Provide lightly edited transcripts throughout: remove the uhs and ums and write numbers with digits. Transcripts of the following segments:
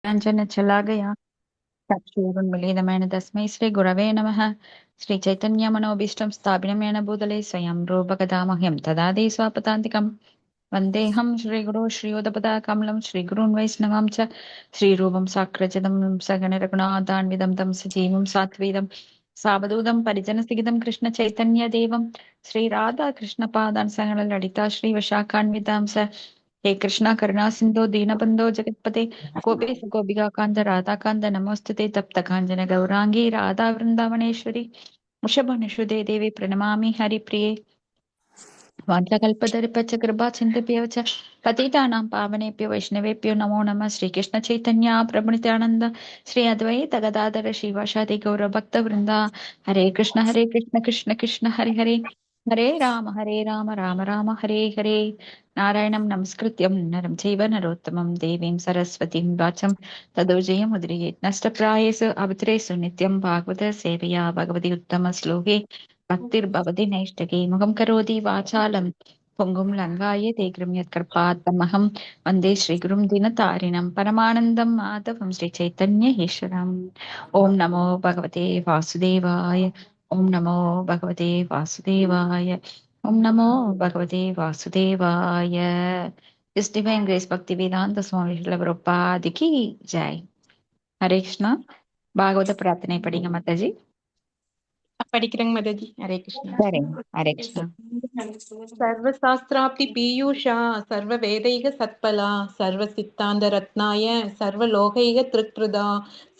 काञ्चनचलागया चक्षुरुन्मीलितमेन तस्मै श्रीगुरवे नमः। श्रीचैतन्यमनोभीष्टं स्थापितं येन भूतले स्वयं रूपकथामह्यं ददाति स्वापदान्तिकम्। वन्देऽहं श्रीगुरो श्रीयुतपदाकमलं श्रीगुरून् वैष्णवां च श्रीरूपं साग्रजतं सगणरघुनाथान्वितं तं सजीवं सात्वीतं सावधूतं परिजनसहितं कृष्णचैतन्यदेवं श्रीराधाकृष्णपादान् सगणललिता श्रीवशाखान्वितां स हे कृष्णा करुणा सिन्धो दीनबन्धो जगत्पते गोपेश गोपिकान्त राधाकान्त नमोऽस्तुते तप्तकाञ्चन गौराङ्गी राधा वृन्दावनेश्वरी वृषभनुषुदे देवी प्रणमामि हरिप्रिये वाञ्छाकल्पतरुभ्यश्च कृपासिन्धुभ्यः च पतितानां पावनेभ्यो वैष्णवेभ्यो नमो नमः। श्रीकृष्ण चैतन्य प्रभु नित्यानन्द श्री अद्वैत गदाधर श्रीवासादि गौरभक्तवृन्दा हरे कृष्ण कृष्ण कृष्ण हरे हरे हरे राम राम राम हरे हरे। नारायणं नमस्कृत्यं नरं चैव नरोत्तमं देवीं सरस्वतीं वाचं ततो जयमुदीरयेत् नष्टप्रायेषु अभद्रेषु नित्यं भागवत सेवया भगवति उत्तमश्लोके भक्तिर्भवति नैष्टके मुखं करोति वाचालं पुङ्गुं लङ्घाये ते कृम्यत्कृपात्तमहं वन्दे श्रीगुरुं दिनतारिणं परमानन्दं माधवं श्रीचैतन्येश्वरम्। ॐ नमो भगवते वासुदेवाय। ॐ नमो भगवते वासुदेवाय। ॐ नमो भगवते वासुदेवाय। This divine grace Bhakti Vedanta Swami Srila Prabhupada की जय। हरे कृष्णा। भागवत प्रार्थना पढ़ेंगे माताजी। படிக்கிறேங்க மாதாஜி. ஹரே கிருஷ்ணா. हरे कृष्णा। सर्वशास्त्राप्ति पीयूषा सर्ववेदैः सत्फला सर्वसिद्धान्त रत्नाय सर्वलोकैः त्रिकृदा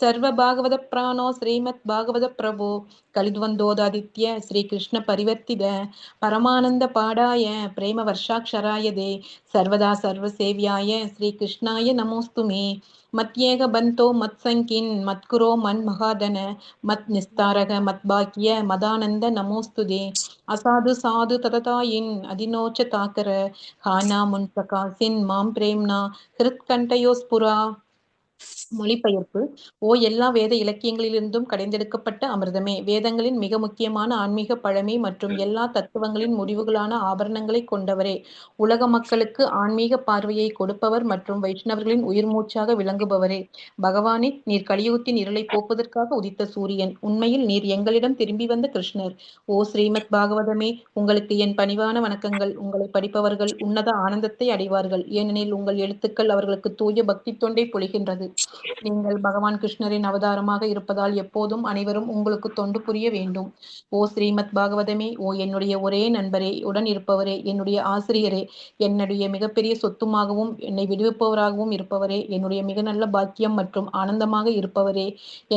सर्वभागवत प्राणो श्रीमद् भागवत प्रभो कलिद्वन्दोदादित्य श्रीकृष्ण परिवर्तित परमानंद पाडाय प्रेम वर्षाक्षराय दे सर्वदा सर्वसेव्याय श्रीकृष्णाय नमोऽस्तु मे। मत्येक बन्तो मत्सङ्किन् मत्कुरो मन्महादन मत् निस्तारक मत्भाग्य मदानन्द नमोऽस्तुते। असाधु साधु तततायिन् अधिनोच ताकर हाना मुन्प्रकासिन् मां प्रेम्ना ஹிருத்கண்டயோஸ்புரா. மொழிபெயர்ப்பு. ஓ எல்லா வேத இலக்கியங்களிலிருந்தும் கடைந்தெடுக்கப்பட்ட அமிர்தமே, வேதங்களின் மிக முக்கியமான ஆன்மீக பழமை மற்றும் எல்லா தத்துவங்களின் முடிவுகளான ஆபரணங்களை கொண்டவரே, உலக மக்களுக்கு ஆன்மீக பார்வையை கொடுப்பவர் மற்றும் வைஷ்ணவர்களின் உயிர் மூச்சாக விளங்குபவரே, பகவானே, நீர் கலியுகத்தின் இருளை போக்குவதற்காக உதித்த சூரியன், உண்மையில் நீர் எங்களிடம் திரும்பி வந்த கிருஷ்ணர். ஓ ஸ்ரீமத் பாகவதமே, உங்களுக்கு என் பணிவான வணக்கங்கள். உங்களை படிப்பவர்கள் உன்னத ஆனந்தத்தை அடைவார்கள், ஏனெனில் உங்கள் எழுத்துக்கள் அவர்களுக்கு தூய பக்தி தொண்டை பொழிகின்றது. நீங்கள் பகவான் கிருஷ்ணரின் அவதாரமாக இருப்பதால் எப்போதும் அனைவரும் உங்களுக்கு தொண்டு புரிய வேண்டும். ஓ ஸ்ரீமத் பாகவதமே, ஓ என்னுடைய ஒரே நண்பரே, உடன் இருப்பவரே, என்னுடைய ஆசிரியரே, என்னுடைய மிகப்பெரிய சொத்துமாகவும் என்னை விடுவிப்பவராகவும் இருப்பவரே, என்னுடைய மிக நல்ல பாக்கியம் மற்றும் ஆனந்தமாக இருப்பவரே,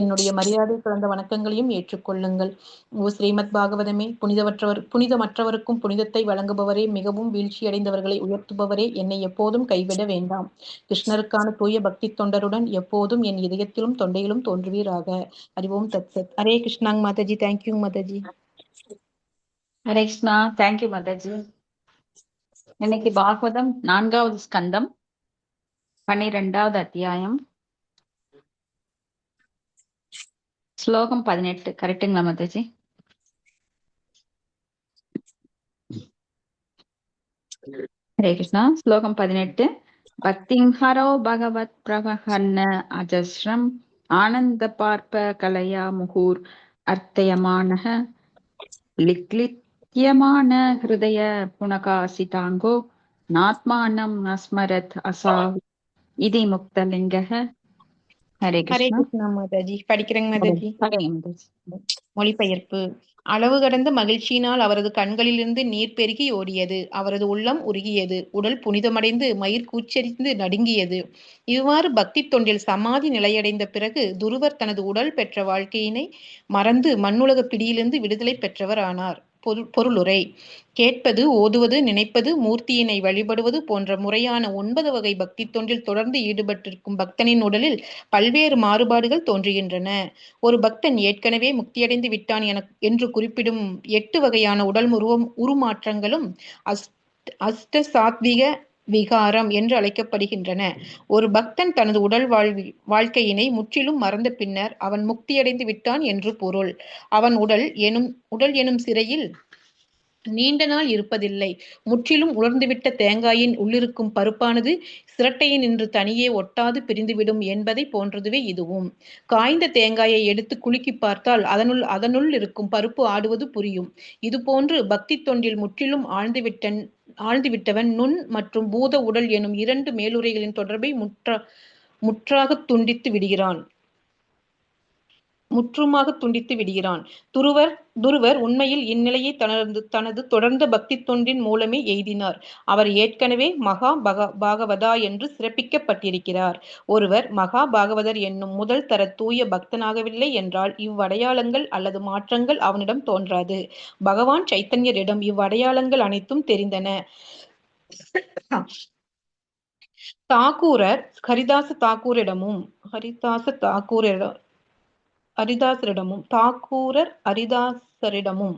என்னுடைய மரியாதை கலந்த வணக்கங்களையும் ஏற்றுக்கொள்ளுங்கள். ஓ ஸ்ரீமத் பாகவதமே, புனிதமற்றவருக்கும் புனிதத்தை வழங்குபவரே, மிகவும் வீழ்ச்சியடைந்தவர்களை உயர்த்துபவரே, என்னை எப்போதும் கைவிட வேண்டாம். கிருஷ்ணருக்கான தூய பக்தி தொண்டருடன் எப்போதும் என் இதயத்திலும் தொண்டையிலும் தோன்றுவீராக. அறிவோம் தத்சத். ஹரே கிருஷ்ணாங்க மாதாஜி. தேங்க்யூ மாதாஜி. ஹரே கிருஷ்ணா. தேங்க்யூ மாதாஜி. இன்னைக்கு பாகவதம் 4வது ஸ்கந்தம் 12வது அத்தியாயம் ஸ்லோகம் 18. கரெக்டுங்களா மாதாஜி? ஹரே கிருஷ்ணா. ஸ்லோகம் 18. பக்திம் ஹரோ பகவத் பிரவஹன்ன அஜஸ்ரம் ஆனந்த பார்ப்ப கலையா முகூர் அர்த்தயமானஹ லிக்லித்யமான ஹிருதய புனகாசிதாங்கோ நாத்மானம் நஸ்மரத் அசாவ் இதி முக்தலிங்கஹ. ஹரே ஹரே கிருஷ்ணா. கிருஷ்ணா மாதாஜி. படிக்கிறேங்க மாதாஜி. ஹரே மாதாஜி. மொழிபெயர்ப்பு. அளவு கடந்த மகிழ்ச்சியினால் அவரது கண்களிலிருந்து நீர் பெருகி ஓடியது. அவரது உள்ளம் உருகியது. உடல் புனிதமடைந்து மயிர் கூச்சரித்து நடுங்கியது. இவ்வாறு பக்தி தொண்டில் சமாதி நிலையடைந்த பிறகு துருவர் தனது உடல் பெற்ற வாழ்க்கையினை மறந்து மண்ணுலக பிடியிலிருந்து விடுதலை பெற்றவர் ஆனார். பொருளுரை. கேட்பது, ஓதுவது, நினைப்பது, மூர்த்தியினை வழிபடுவது போன்ற முறையான 9 வகை பக்தி தொண்டில் தொடர்ந்து ஈடுபட்டிருக்கும் பக்தனின் உடலில் பல்வேறு மாறுபாடுகள் தோன்றுகின்றன. ஒரு பக்தன் ஏற்கனவே முக்தியடைந்து விட்டான் என்று குறிப்பிடும் 8 வகையான உடல் உருமாற்றங்களும் அஷ்ட சாத்விக விகாரம் என்று அழைக்கப்படுகின்றன. ஒரு பக்தன் தனது உடல் வாழ்க்கையினை முற்றிலும் மறந்த பின்னர் அவன் முக்தியடைந்து விட்டான் என்று பொருள். அவன் உடல் எனும் சிறையில் நீண்ட நாள் இருப்பதில்லை. முற்றிலும் உலர்ந்துவிட்ட தேங்காயின் உள்ளிருக்கும் பருப்பானது சிரட்டையினின்று தனியே ஒட்டாது பிரிந்துவிடும் என்பதைப் போன்றதுவே இதுவும். காய்ந்த தேங்காயை எடுத்து குலுக்கிப் பார்த்தால் அதனுள் இருக்கும் பருப்பு ஆடுவது புரியும். இதுபோன்று பக்தித் தொண்டில் முற்றிலும் ஆழ்ந்துவிட்டவன் நுண் மற்றும் பூத உடல் எனும் 2 மேலுறைகளின் தொடர்பை முற்றாகத் துண்டித்து விடுகிறான். துருவர் உண்மையில் இந்நிலையை தனது தொடர்ந்த பக்தித் தொண்டின் மூலமே எய்தினார். அவர் ஏற்கனவே மகா பாகவதா என்று சிறப்பிக்கப்பட்டிருக்கிறார். ஒருவர் மகா பாகவதர் என்னும் முதல் தர தூய பக்தனாகவில்லை என்றால் இவ்வடையாளங்கள் அல்லது மாற்றங்கள் அவனிடம் தோன்றாது. பகவான் சைத்தன்யரிடம் இவ்வடையாளங்கள் அனைத்தும் தெரிந்தன. தாக்கூரர் ஹரிதாசரிடமும்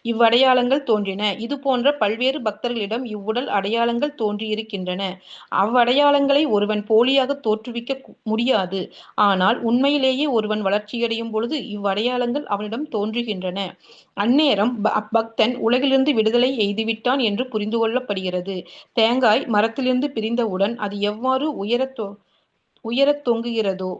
இவ்வடையாளங்கள் தோன்றின. இது போன்ற பல்வேறு பக்தர்களிடம் இவ்வுடல் அடையாளங்கள் தோன்றியிருக்கின்றன. அவ்வடையாளங்களை ஒருவன் போலியாக தோற்றுவிக்க முடியாது. ஆனால் உண்மையிலேயே ஒருவன் வளர்ச்சியடையும் பொழுது இவ்வடையாளங்கள் அவனிடம் தோன்றுகின்றன. அந்நேரம் அப்பக்தன் உலகிலிருந்து விடுதலை எய்துவிட்டான் என்று புரிந்து கொள்ளப்படுகிறது. தேங்காய் மரத்திலிருந்து பிரிந்தவுடன் அது எவ்வாறு உயரத் தொங்குகிறதோ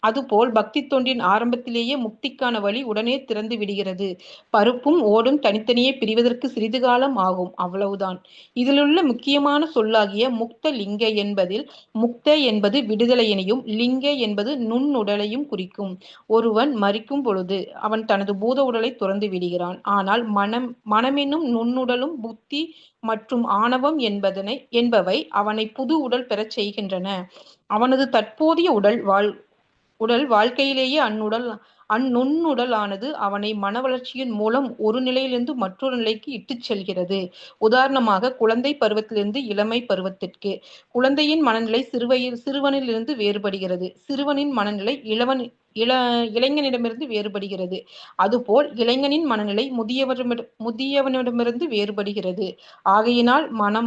அதுபோல் பக்தித் தொண்டின் ஆரம்பத்திலேயே முக்திக்கான வழி உடனே திறந்து விடுகிறது. பருப்பும் ஓடும் தனித்தனியே பிரிவதற்கு சிறிது காலம் ஆகும், அவ்வளவுதான். இதிலுள்ள முக்கியமான சொல்லாகிய முக்த லிங்க என்பதில் முக்த என்பது விடுதலையினையும் லிங்க என்பது நுண்ணுடலையும் குறிக்கும். ஒருவன் மரிக்கும் பொழுது அவன் தனது பூத உடலை துறந்து விடுகிறான். ஆனால் மனமென்னும் நுண்ணுடலும் புத்தி மற்றும் ஆணவம் என்பவை அவனை புது உடல் பெறச் செய்கின்றன. அவனது தற்போதைய உடல் வாழ்க்கையிலேயே அந்நுண்ணுடலானது அவனை மன வளர்ச்சியின் மூலம் ஒரு நிலையிலிருந்து மற்றொரு நிலைக்கு இட்டுச் செல்கிறது. உதாரணமாக குழந்தை பருவத்திலிருந்து இளமை பருவத்திற்கு. குழந்தையின் மனநிலை சிறுவனிலிருந்து வேறுபடுகிறது. சிறுவனின் மனநிலை இளைஞனிடமிருந்து வேறுபடுகிறது. அதுபோல் இளைஞனின் மனநிலை முதியவனிடமிருந்து வேறுபடுகிறது. ஆகையினால்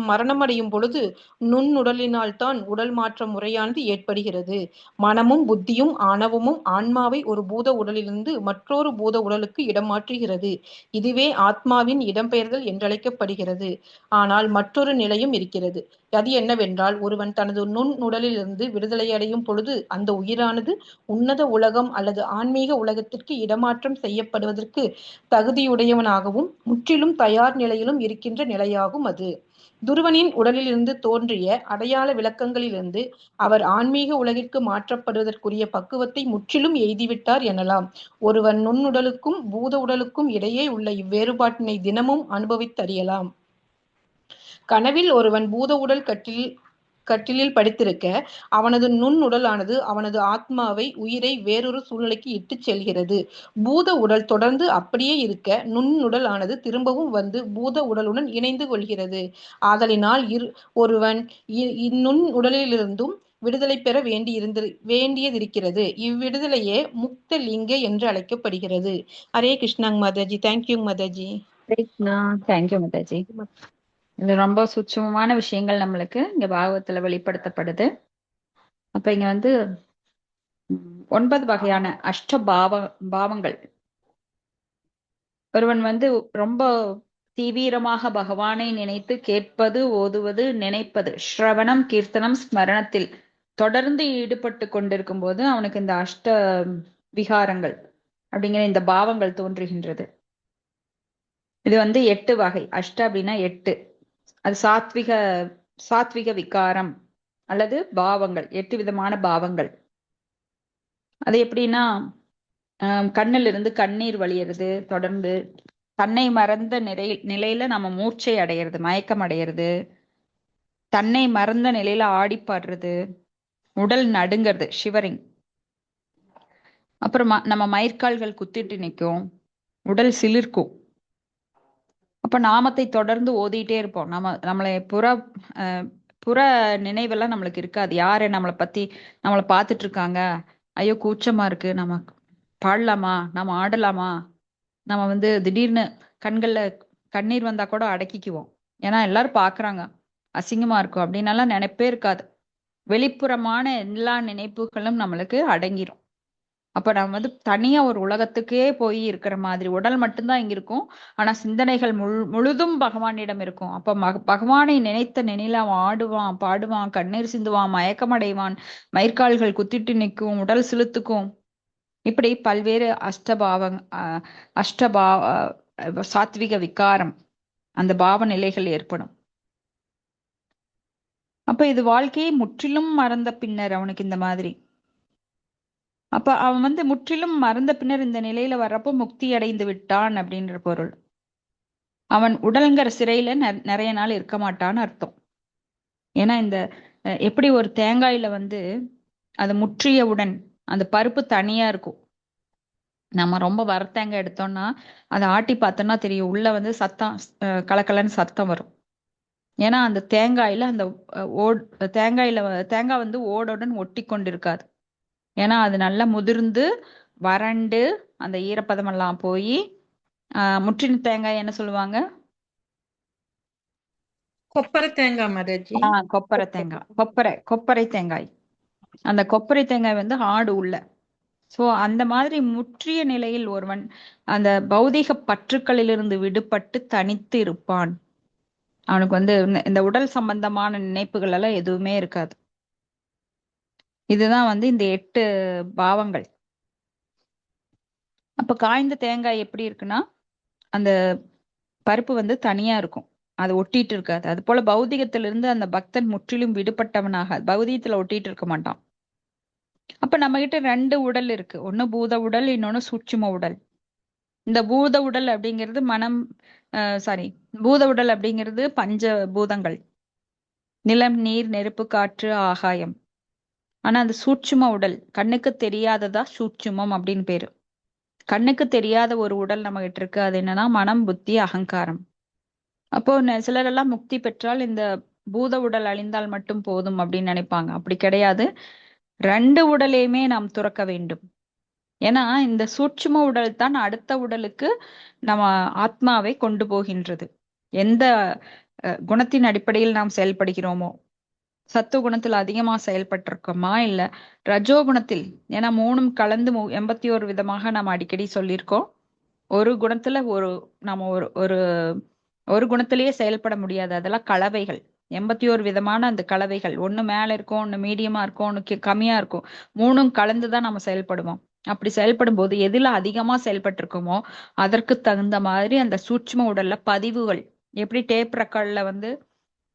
மரணமடையும் பொழுது நுண்ணுடலினால்தான் உடல் மாற்ற முறையானது ஏற்படுகிறது. மனமும் புத்தியும் ஆணவமும் ஆன்மாவை ஒரு பூத உடலிலிருந்து மற்றொரு பூத உடலுக்கு இடமாற்றுகிறது. இதுவே ஆத்மாவின் இடம்பெயர்தல் என்றழைக்கப்படுகிறது. ஆனால் மற்றொரு நிலையும் இருக்கிறது. அது என்னவென்றால் ஒருவன் தனது நுண்ணுடலிலிருந்து விடுதலையடையும் பொழுது அந்த உயிரானது உன்னத உலகம் அல்லது ஆன்மீக உலகத்திற்கு இடமாற்றம் செய்யப்படுவதற்கு தகுதியுடையவனாகவும் முற்றிலும் தயார் நிலையிலும் இருக்கின்ற நிலையாகும் அது. துருவனின் உடலிலிருந்து தோன்றிய அடையாள விளக்கங்களிலிருந்து அவர் ஆன்மீக உலகிற்கு மாற்றப்படுவதற்குரிய பக்குவத்தை முற்றிலும் எய்திவிட்டார் எனலாம். ஒருவன் நுண்ணுடலுக்கும் பூத உடலுக்கும் இடையே உள்ள இவ்வேறுபாட்டினை தினமும் அனுபவித்தறியலாம். கனவில் ஒருவன் பூத உடல் கட்டிலில் படுத்திருக்க அவனது நுண்ணுடலானது அவனது ஆத்மாவை உயிரை வேறொரு சூழ்நிலைக்கு இட்டுச் செல்கிறது. பூத உடல் தொடர்ந்து அப்படியே இருக்க நுண்ணுடலானது திரும்பவும் வந்து பூத உடலுடன் இணைந்து கொள்கிறது. ஆதலினால் ஒருவன் இந்நுண் உடலிலிருந்தும் விடுதலை பெற வேண்டியதிருக்கிறது. இவ்விடுதலையே முக்த லிங்க என்று அழைக்கப்படுகிறது. ஹரே கிருஷ்ணாங் மாதாஜி. தேங்க்யூ மாதாஜி. தேங்க்யூ மாதாஜி. இது ரொம்ப சூட்சமமான விஷயங்கள் நம்மளுக்கு இங்க பாகவத்துல வெளிப்படுத்தப்படுது. அப்ப இங்க வந்து 9 வகையான பாவங்கள். ஒருவன் வந்து ரொம்ப தீவிரமாக பகவானை நினைத்து கேட்பது, ஓதுவது, நினைப்பது, ஸ்ரவணம், கீர்த்தனம், ஸ்மரணத்தில் தொடர்ந்து ஈடுபட்டு கொண்டிருக்கும் போது அவனுக்கு இந்த விகாரங்கள் அப்படிங்கிற இந்த பாவங்கள் தோன்றுகின்றது. இது வந்து 8 வகை. அப்படின்னா 8. அது சாத்விக விகாரம் அல்லது பாவங்கள். 8 விதமான பாவங்கள். அது எப்படின்னா கண்ணிலிருந்து கண்ணீர் வழியறது, தொடர்ந்து தன்னை மறந்த நிலையில நம்ம மூர்ச்சை அடையிறது, மயக்கம் அடையிறது, தன்னை மறந்த நிலையில ஆடிப்பாடுறது, உடல் நடுங்கிறது, ஷிவரிங். அப்புறம் நம்ம மயிர்கால்கள் குத்திட்டு நிற்கும், உடல் சிலிர்க்கும். அப்ப நாமத்தை தொடர்ந்து ஓதிட்டே இருப்போம். நம்மளை புற நினைவெல்லாம் நம்மளுக்கு இருக்காது. யாரு நம்மளை பார்த்துட்டு இருக்காங்க, ஐயோ கூச்சமா இருக்கு, நம்ம பாடலாமா, நம்ம ஆடலாமா, நம்ம வந்து திடீர்னு கண்கள்ல கண்ணீர் வந்தா கூட அடக்கிக்குவோம். ஏன்னா எல்லாரும் பாக்குறாங்க, அசிங்கமா இருக்கும் அப்படின்னலாம் நினைப்பே இருக்காது. வெளிப்புறமான எல்லா நினைப்புகளும் நம்மளுக்கு அடங்கிரும். அப்ப நம்ம வந்து தனியா ஒரு உலகத்துக்கே போய் இருக்கிற மாதிரி, உடல் மட்டும்தான் இங்க இருக்கும். ஆனா சிந்தனைகள் முழுதும் பகவானிடம் இருக்கும். அப்ப பகவானை நினைத்த நினைல அவன் ஆடுவான், பாடுவான், கண்ணீர் சிந்துவான், மயக்கமடைவான், மயிர்கால்கள் குத்திட்டு நிற்கும், உடல் சிலுத்துக்கும். இப்படி பல்வேறு அஷ்டபா சாத்விக விகாரம், அந்த பாவ நிலைகள் ஏற்படும். அப்ப இது வாழ்க்கையை முற்றிலும் மறந்த பின்னர் அவனுக்கு இந்த மாதிரி. அப்ப அவன் வந்து முற்றிலும் மறந்த பின்னர் இந்த நிலையில வர்றப்போ முக்தி அடைந்து விட்டான் அப்படின்ற பொருள். அவன் உடல்ங்கிற சிறையில நிறைய நாள் இருக்க மாட்டான்னு அர்த்தம். ஏன்னா இந்த எப்படி ஒரு தேங்காயில வந்து அது முற்றியவுடன் அந்த பருப்பு தனியா இருக்கும். நம்ம ரொம்ப வர தேங்காய் எடுத்தோம்னா அதை ஆட்டி பார்த்தோம்னா தெரியும், உள்ள வந்து சத்தம் கலக்கலன்னு சத்தம் வரும். ஏன்னா அந்த தேங்காயில அந்த தேங்காய் வந்து ஓடுடன் ஒட்டி கொண்டு இருக்காது. ஏன்னா அது நல்லா முதிர்ந்து வறண்டு அந்த ஈரப்பதம் எல்லாம் போய் முற்றின தேங்காய் என்ன சொல்லுவாங்க? கொப்பரை தேங்காய் மாதாஜி. கொப்பரை தேங்காய், கொப்பரை தேங்காய். அந்த கொப்பரை தேங்காய் வந்து ஆடு உள்ள. சோ அந்த மாதிரி முற்றிய நிலையில் ஒருவன் அந்த பௌதீக பற்றுக்களிலிருந்து விடுபட்டு தனித்து இருப்பான். அவனுக்கு வந்து இந்த உடல் சம்பந்தமான நினைப்புகள் எல்லாம் எதுவுமே இருக்காது. இதுதான் வந்து இந்த 8 பாவங்கள். அப்ப காய்ந்த தேங்காய் எப்படி இருக்குன்னா அந்த பருப்பு வந்து தனியா இருக்கும், அது ஒட்டிட்டு இருக்காது. அது போல பௌதிகத்திலிருந்து அந்த பக்தன் முற்றிலும் விடுபட்டவனாக பௌதிகத்துல ஒட்டிட்டு இருக்க மாட்டான். அப்ப நம்ம கிட்ட 2 உடல் இருக்கு, ஒண்ணு பூத உடல், இன்னொன்னு சூட்சும உடல். இந்த பூத உடல் அப்படிங்கிறது பூத உடல் அப்படிங்கிறது பஞ்ச பூதங்கள், நிலம், நீர், நெருப்பு, காற்று, ஆகாயம். ஆனா அந்த சூட்சும உடல் கண்ணுக்கு தெரியாததா சூட்சுமம் அப்படின்னு பேரு. கண்ணுக்கு தெரியாத ஒரு உடல் நம்ம கிட்ட இருக்கு, அது என்னன்னா மனம், புத்தி, அகங்காரம். அப்போ சிலரெல்லாம் முக்தி பெற்றால் இந்த பூத உடல் அழிந்தால் மட்டும் போதும் அப்படின்னு நினைப்பாங்க. அப்படி கிடையாது, 2 உடலையுமே நாம் துறக்க வேண்டும். ஏன்னா இந்த சூட்சும உடல் தான் அடுத்த உடலுக்கு நம்ம ஆத்மாவை கொண்டு போகின்றது. எந்த குணத்தின் அடிப்படையில் நாம் செயல்படுகிறோமோ, சத்துவ குணத்தில் அதிகமா செயல்பட்டிருக்கோமா இல்ல ரஜோ குணத்தில்? ஏன்னா 3ம் கலந்து 81 விதமாக நாம் அடிக்கடி சொல்லியிருக்கோம். ஒரு குணத்துல நம்ம ஒரு குணத்திலேயே செயல்பட முடியாது, அதெல்லாம் கலவைகள். 81 விதமான அந்த கலவைகள், ஒண்ணு மேல இருக்கும், ஒண்ணு மீடியமா இருக்கும், ஒண்ணு கம்மியா இருக்கும். 3ம் கலந்துதான் நம்ம செயல்படுவோம். அப்படி செயல்படும் போது எதுல அதிகமா செயல்பட்டு இருக்கோமோ அதற்கு தகுந்த மாதிரி அந்த சூட்சும உடல்ல பதிவுகள், எப்படி டேப் ரெக்கார்ட்ல வந்து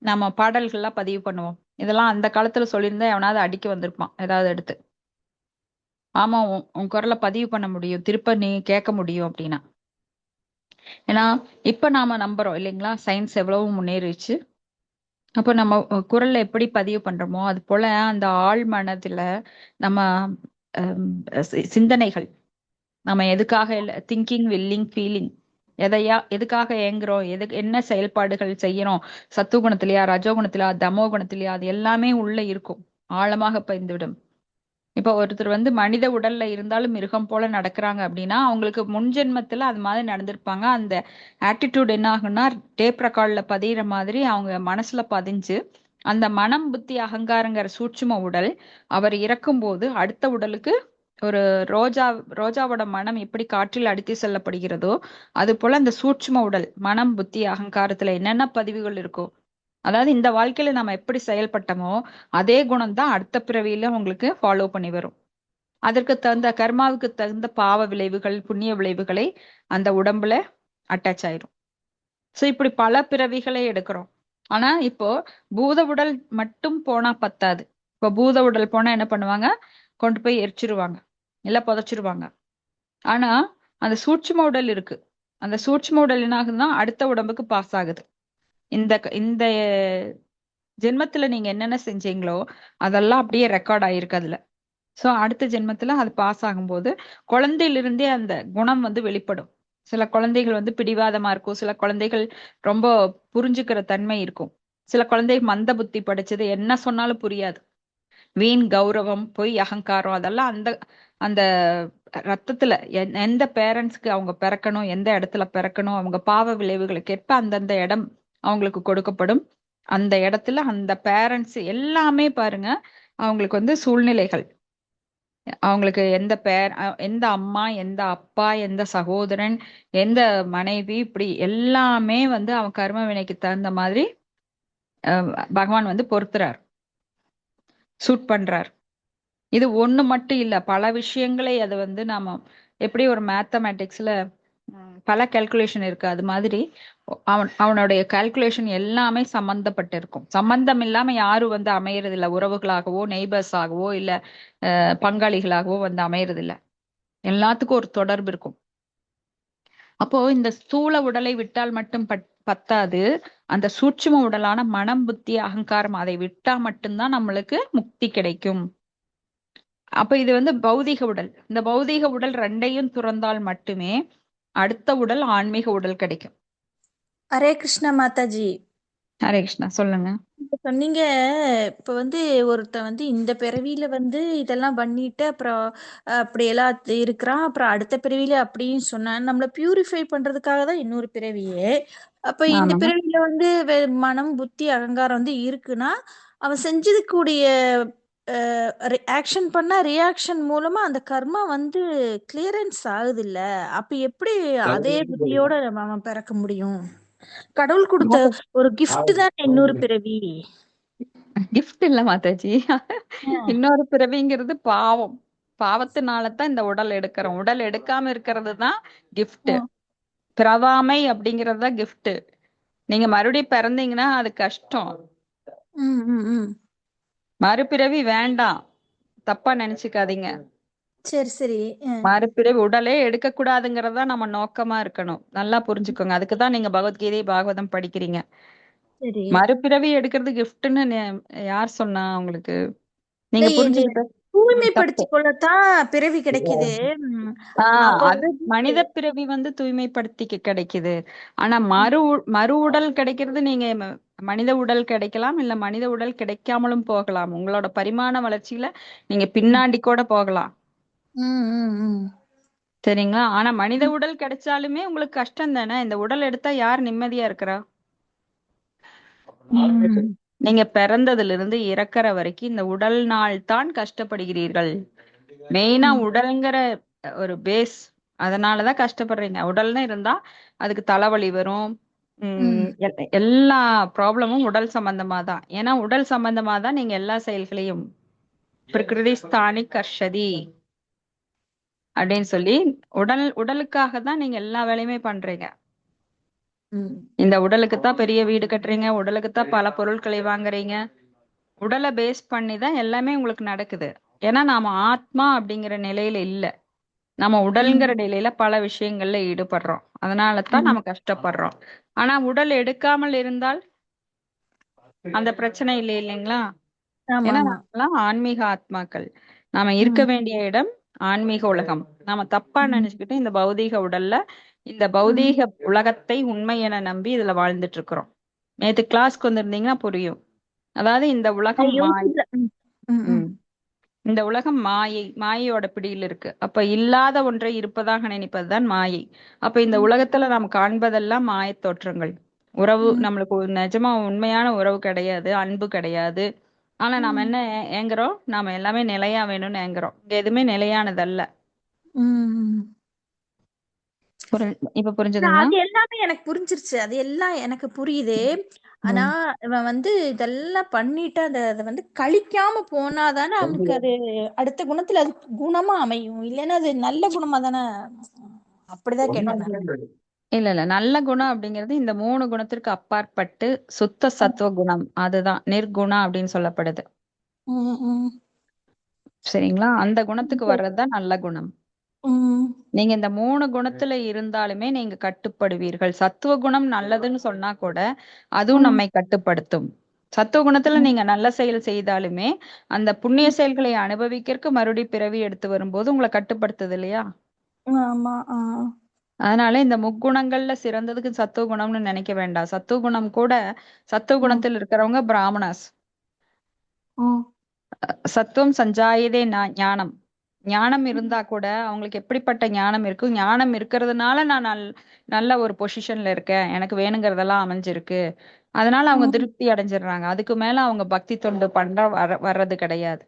நம்ம பாடல்கள்லாம் பதிவு பண்ணுவோம். இதெல்லாம் அந்த காலத்துல சொல்லியிருந்தா எவனாவது அடிக்க வந்திருப்பான் ஏதாவது எடுத்து. ஆமா, உன் குரலை பதிவு பண்ண முடியும், திருப்ப நீ கேட்க முடியும் அப்படின்னா. ஏன்னா இப்ப நாம நம்புறோம் இல்லைங்களா, சயின்ஸ் எவ்வளவு முன்னேறிச்சு. அப்ப நம்ம குரல்ல எப்படி பதிவு பண்றோமோ அது போல அந்த ஆழ் மனதுல நம்ம சிந்தனைகள், நம்ம எதுக்காக திங்கிங், வில்லிங், ஃபீலிங், எதுக்காக ஏங்குறோம், என்ன செயல்பாடுகள் செய்யறோம், சத்துவகுணத்திலயா, ரஜோகுணத்திலயா, தமோ குணத்திலயா, அது எல்லாமே உள்ள இருக்கும், ஆழமாக பதிந்துவிடும். இப்ப ஒருத்தர் வந்து மனித உடல்ல இருந்தாலும் மிருகம் போல நடக்கிறாங்க அப்படின்னா அவங்களுக்கு முன்ஜென்மத்துல அது மாதிரி நடந்திருப்பாங்க. அந்த ஆட்டிடியூட் என்ன ஆகும்னா டேப் ரெக்கார்ட்ல பதிகிற மாதிரி அவங்க மனசுல பதிஞ்சு அந்த மனம், புத்தி, அகங்காரங்கிற சூட்சும உடல் அவர் இறக்கும் போது அடுத்த உடலுக்கு ஒரு ரோஜாவோட மனம் எப்படி காற்றில் அடித்து செல்லப்படுகிறதோ அது போல அந்த சூட்சும உடல் மனம், புத்தி, அகங்காரத்துல என்னென்ன பதிவுகள் இருக்கோ, அதாவது இந்த வாழ்க்கையில நம்ம எப்படி செயல்பட்டோமோ அதே குணம் தான் அடுத்த பிறவியில உங்களுக்கு ஃபாலோ பண்ணி வரும். அதற்கு தகுந்த கர்மாவுக்கு தகுந்த பாவ விளைவுகள், புண்ணிய விளைவுகளை அந்த உடம்புல அட்டாச் ஆயிரும். சோ இப்படி பல பிறவிகளை எடுக்கிறோம். ஆனா இப்போ பூத உடல் மட்டும் போனா பத்தாது. இப்போ பூத உடல் போனா என்ன பண்ணுவாங்க, கொண்டு போய் எரிச்சிருவாங்க, இல்ல புதைச்சிருவாங்க. ஆனா அந்த சூட்சும உடல் இருக்கு, அந்த சூட்சும உடல் என்ன ஆகுதுன்னா அடுத்த உடம்புக்கு பாஸ் ஆகுது. இந்த இந்த ஜென்மத்துல நீங்க என்னென்ன செஞ்சீங்களோ அதெல்லாம் அப்படியே ரெக்கார்ட் ஆயிருக்கு அதுல. சோ அடுத்த ஜென்மத்துல அது பாஸ் ஆகும்போது குழந்தையிலிருந்தே அந்த குணம் வந்து வெளிப்படும். சில குழந்தைகள் வந்து பிடிவாதமா இருக்கும், சில குழந்தைகள் ரொம்ப புரிஞ்சுக்கிற தன்மை இருக்கும், சில குழந்தைகள் மந்த புத்தி படைச்சது, என்ன சொன்னாலும் புரியாது, வீண் கௌரவம், பொய், அகங்காரம், அதெல்லாம் அந்த அந்த ரத்தத்துல எந்த பேரண்ட்ஸ்க்கு அவங்க பிறக்கணும், எந்த இடத்துல பிறக்கணும், அவங்க பாவ விளைவுகளுக்கு ஏற்ப அந்தந்த இடம் அவங்களுக்கு கொடுக்கப்படும். அந்த இடத்துல அந்த பேரண்ட்ஸ் எல்லாமே பாருங்க அவங்களுக்கு வந்து சூழ்நிலைகள். அவங்களுக்கு எந்த அம்மா, எந்த அப்பா, எந்த சகோதரன், எந்த மனைவி, இப்படி எல்லாமே வந்து அவன் கர்ம வினைக்கு தகுந்த மாதிரி பகவான் வந்து பொறுத்துறார், சூட் பண்றார். இது ஒண்ணு மட்டும் இல்ல, பல விஷயங்களை அது வந்து நாம எப்படி ஒரு மேத்தமேட்டிக்ஸ்ல பல கால்குலேஷன் இருக்கு, அது மாதிரி அவனுடைய கால்குலேஷன் எல்லாமே சம்பந்தப்பட்டு இருக்கும். சம்பந்தம் இல்லாம யாரும் வந்து அமையறது இல்ல, உறவுகளாகவோ நெய்பர்ஸ் ஆகவோ இல்ல பங்காளிகளாகவோ வந்து அமையறது இல்ல. எல்லாத்துக்கும் ஒரு தொடர்பு இருக்கும். அப்போ இந்த ஸ்தூல உடலை விட்டால் மட்டும் பத்தாது, அந்த சூட்சும உடலான மனம், புத்தி, அகங்காரம் அதை விட்டா மட்டும்தான் நம்மளுக்கு முக்தி கிடைக்கும். அப்ப இது வந்து பௌதீக உடல். இந்த பௌதீக உடல் ரெண்டையும் துறந்தால் மட்டுமே அடுத்த உடல் ஆன்மீக உடல் கிடைக்கும். ஹரே கிருஷ்ணா மாதாஜி. ஹரே கிருஷ்ணா, சொல்லுங்க. இப்ப சொன்னீங்க, இப்ப வந்து ஒருத்தன் வந்து இந்த பிறவியில வந்து இதெல்லாம் பண்ணிட்டு அப்புறம் அப்படியெல்லாம் இருக்கிறான், அப்புறம் அடுத்த பிறவியில அப்படின்னு சொன்னா நம்மள பியூரிஃபை பண்றதுக்காக தான் இன்னொரு பிறவியே. அப்ப இந்த ஆமா. பிறவியில வந்து மனம், புத்தி, அகங்காரம் வந்து இருக்குன்னா அவன் செஞ்சது கூடிய ஆக்ஷன் பண்ணா ரியாக்ஷன் மூலமா அந்த கர்மா வந்து கிளியரன்ஸ் ஆகுது இல்ல. அப்ப எப்படி அதே புத்தியோட அவன் பிறக்க முடியும்? கடவுள் கொடுத்த ஒரு gift தான் இன்னொரு பிறவி. கிஃப்ட் இல்ல மாதாஜி. ஆ. இன்னொரு பிறவிங்கிறது பாவம். பாவத்தினாலதான் இந்த உடல் எடுக்கிறோம். உடல் எடுக்காம இருக்கிறது தான் கிஃப்ட். ம், பிறவாமை அப்படிங்கிறது தான் கிஃப்ட். நீங்க மறுபடியும் பிறந்தீங்கன்னா அது கஷ்டம். ம், ம், ம். மறுபிறவி வேண்டாம், தப்பா நினைச்சுக்காதீங்க. சரி சரி. மறுபிறவி உடலே எடுக்க கூடாதுங்கிறதா நம்ம நோக்கமா இருக்கணும். நல்லா புரிஞ்சுக்கோங்க. அதுக்குதான் நீங்க பகவத்கீதை, பாகவதம் படிக்கிறீங்க. சரி. மறுபிறவி எடுக்கிறது கிஃப்ட்னு யார் சொன்னா உங்களுக்கு? இல்ல, நீங்க இது புரிஞ்சுக்கிட்ட தப்பு. தூய்மைப்படுத்திக் கொள்ளத்தான் பிறவி கிடைக்குது. ம். அப்ப அது வந்து மனித பிறவி வந்து தூய்மைப்படுத்திக்க கிடைக்குது. ஆனா மறு உடல் கிடைக்கிறது, நீங்க மனித உடல் கிடைக்கலாம், இல்ல மனித உடல் கிடைக்காமலும் போகலாம். உங்களோட பரிமாண வளர்ச்சியில நீங்க பின்னாடி கூட போகலாம். ம், ம், ம். சரிங்களா? ஆனா மனித உடல் கிடைச்சாலுமே உங்களுக்கு கஷ்டம் தானே. இந்த உடல் எடுத்தா யார் நிம்மதியா இருக்கிறா? ம். நீங்க பிறந்ததுல இருந்து இறக்குற வரைக்கும் இந்த உடல்னால் தான் கஷ்டப்படுகிறீர்கள். மெயினா ம். உடல்ங்கிற ஒரு பேஸ், அதனாலதான் கஷ்டப்படுறீங்க. உடல்னு இருந்தா அதுக்கு தலைவலி வரும். ம். எல்லா ப்ராப்ளமும் உடல் சம்பந்தமா தான். ஏன்னா உடல் சம்பந்தமா தான் நீங்க எல்லா செயல்களையும் பிரகிருதிஸ்தானி கர்ஷதி அப்படின்னு சொல்லி உடலுக்காக தான் நீங்க எல்லா வேலையுமே பண்றீங்க. ம். இந்த உடலுக்கு தான் பெரிய வீடு கட்டுறீங்க, உடலுக்கு தான் பல பொருட்களை வாங்குறீங்க. உடலை பேஸ் பண்ணி தான் எல்லாமே உங்களுக்கு நடக்குது. ஏன்னா நாம ஆத்மா அப்படிங்கிற நிலையில இல்ல, நம்ம உடல்ங்கிற ம். நிலையில பல விஷயங்கள்ல ஈடுபடுறோம். அதனாலதான் ம். நம்ம கஷ்டப்படுறோம். ஆனா உடல் எடுக்காமல் இருந்தால் அந்த பிரச்சனை இல்லை, இல்லைங்களா? ஆமா ஏன்னா ஆமா. நாமெல்லாம் ஆன்மீக ஆத்மாக்கள். நாம இருக்க ம். வேண்டிய இடம் ஆன்மீக உலகம். நாம தப்பா ம். நினைச்சுக்கிட்டு இந்த பௌதீக உடல்ல இந்த ம். பௌதீக உலகத்தை உண்மை என நம்பி இதுல வாழ்ந்துட்டு இருக்கிறோம். நேத்து கிளாஸ்க்கு வந்திருந்தீங்கன்னா புரியும். அதாவது இந்த உலகம் மாயை. யோசிக்கல. ம். ம். ம். ம். இந்த உலகம் மாயை, மாயையோட பிடியில் இருக்கு. அப்ப இல்லாத ஒன்றை இருப்பதாக நினைப்பதுதான் மாயை. அப்ப இந்த உலகத்துல நாம் காண்பதெல்லாம் மாயத் தோற்றங்கள். உறவு ம். நம்மளுக்கு ஒரு நிஜமா உண்மையான உறவு கிடையாது, அன்பு கிடையாது. ஆனா நாம ம். என்ன ஏங்குறோம்? நாம எல்லாமே நிலையா வேணும்னு ஏங்குறோம். இங்க எதுவுமே நிலையானதல்ல. ம். இப்ப புரிஞ்சுதுங்களா? அது எல்லாமே எனக்கு புரிஞ்சிருச்சு. அது எல்லாம் எனக்கு புரியுது. ஆனா ம். இவன் வந்து இதெல்லாம் பண்ணிட்டு அத வந்து கழிக்காம போனா தானே அவனுக்கு அது அடுத்த குணத்துல அது குணமா அமையும். இல்லைன்னா அது நல்ல குணமா தானே. அப்படிதான் கேட்டேன் நான். இல்ல இல்ல, நல்ல குணம் அப்படிங்கிறது இந்த 3 குணத்திற்கு அப்பாற்பட்டு சுத்த சத்துவ குணம், அதுதான் நிர்குணா அப்படின்னு சொல்லப்படுது. ம். ம். சரிங்களா? அந்த குணத்துக்கு சரி. வர்றதுதான் நல்ல குணம். ம். நீங்க இந்த 3 குணத்துல இருந்தாலுமே நீங்க கட்டுப்படுவீர்கள். சத்துவ குணம் நல்லதுன்னு சொன்னா கூட அதுவும் ம். நம்மை கட்டுப்படுத்தும். சத்துவ குணத்துல ம். நீங்க நல்ல செயல் செய்தாலுமே அந்த புண்ணிய செயல்களை அனுபவிக்கிறதுக்கு மறுபடியும் பிறவி எடுத்து வரும்போது உங்களை கட்டுப்படுத்துது இல்லையா? ஆமா. ஆ. அதனால இந்த முக்குணங்கள்ல சிறந்ததுக்கு சத்துவ குணம்னு நினைக்க வேண்டாம். சத்துவ குணம் கூட, சத்துவ ம். குணத்தில் இருக்கிறவங்க பிராமணாஸ். ம். சத்துவம் சஞ்சாயதே ஞானம். ஞானம் இருந்தா கூட அவங்களுக்கு எப்படிப்பட்ட ஞானம் இருக்கும்? ஞானம் இருக்கிறதுனால நான் நல்ல ஒரு பொசிஷன்ல இருக்கேன், எனக்கு வேணுங்கிறதெல்லாம் அமைஞ்சிருக்கு, அதனால அவங்க ம். திருப்தி அடைஞ்சிடுறாங்க. அதுக்கு மேல அவங்க பக்தி தொண்டு பண்ற வர்றது கிடையாது.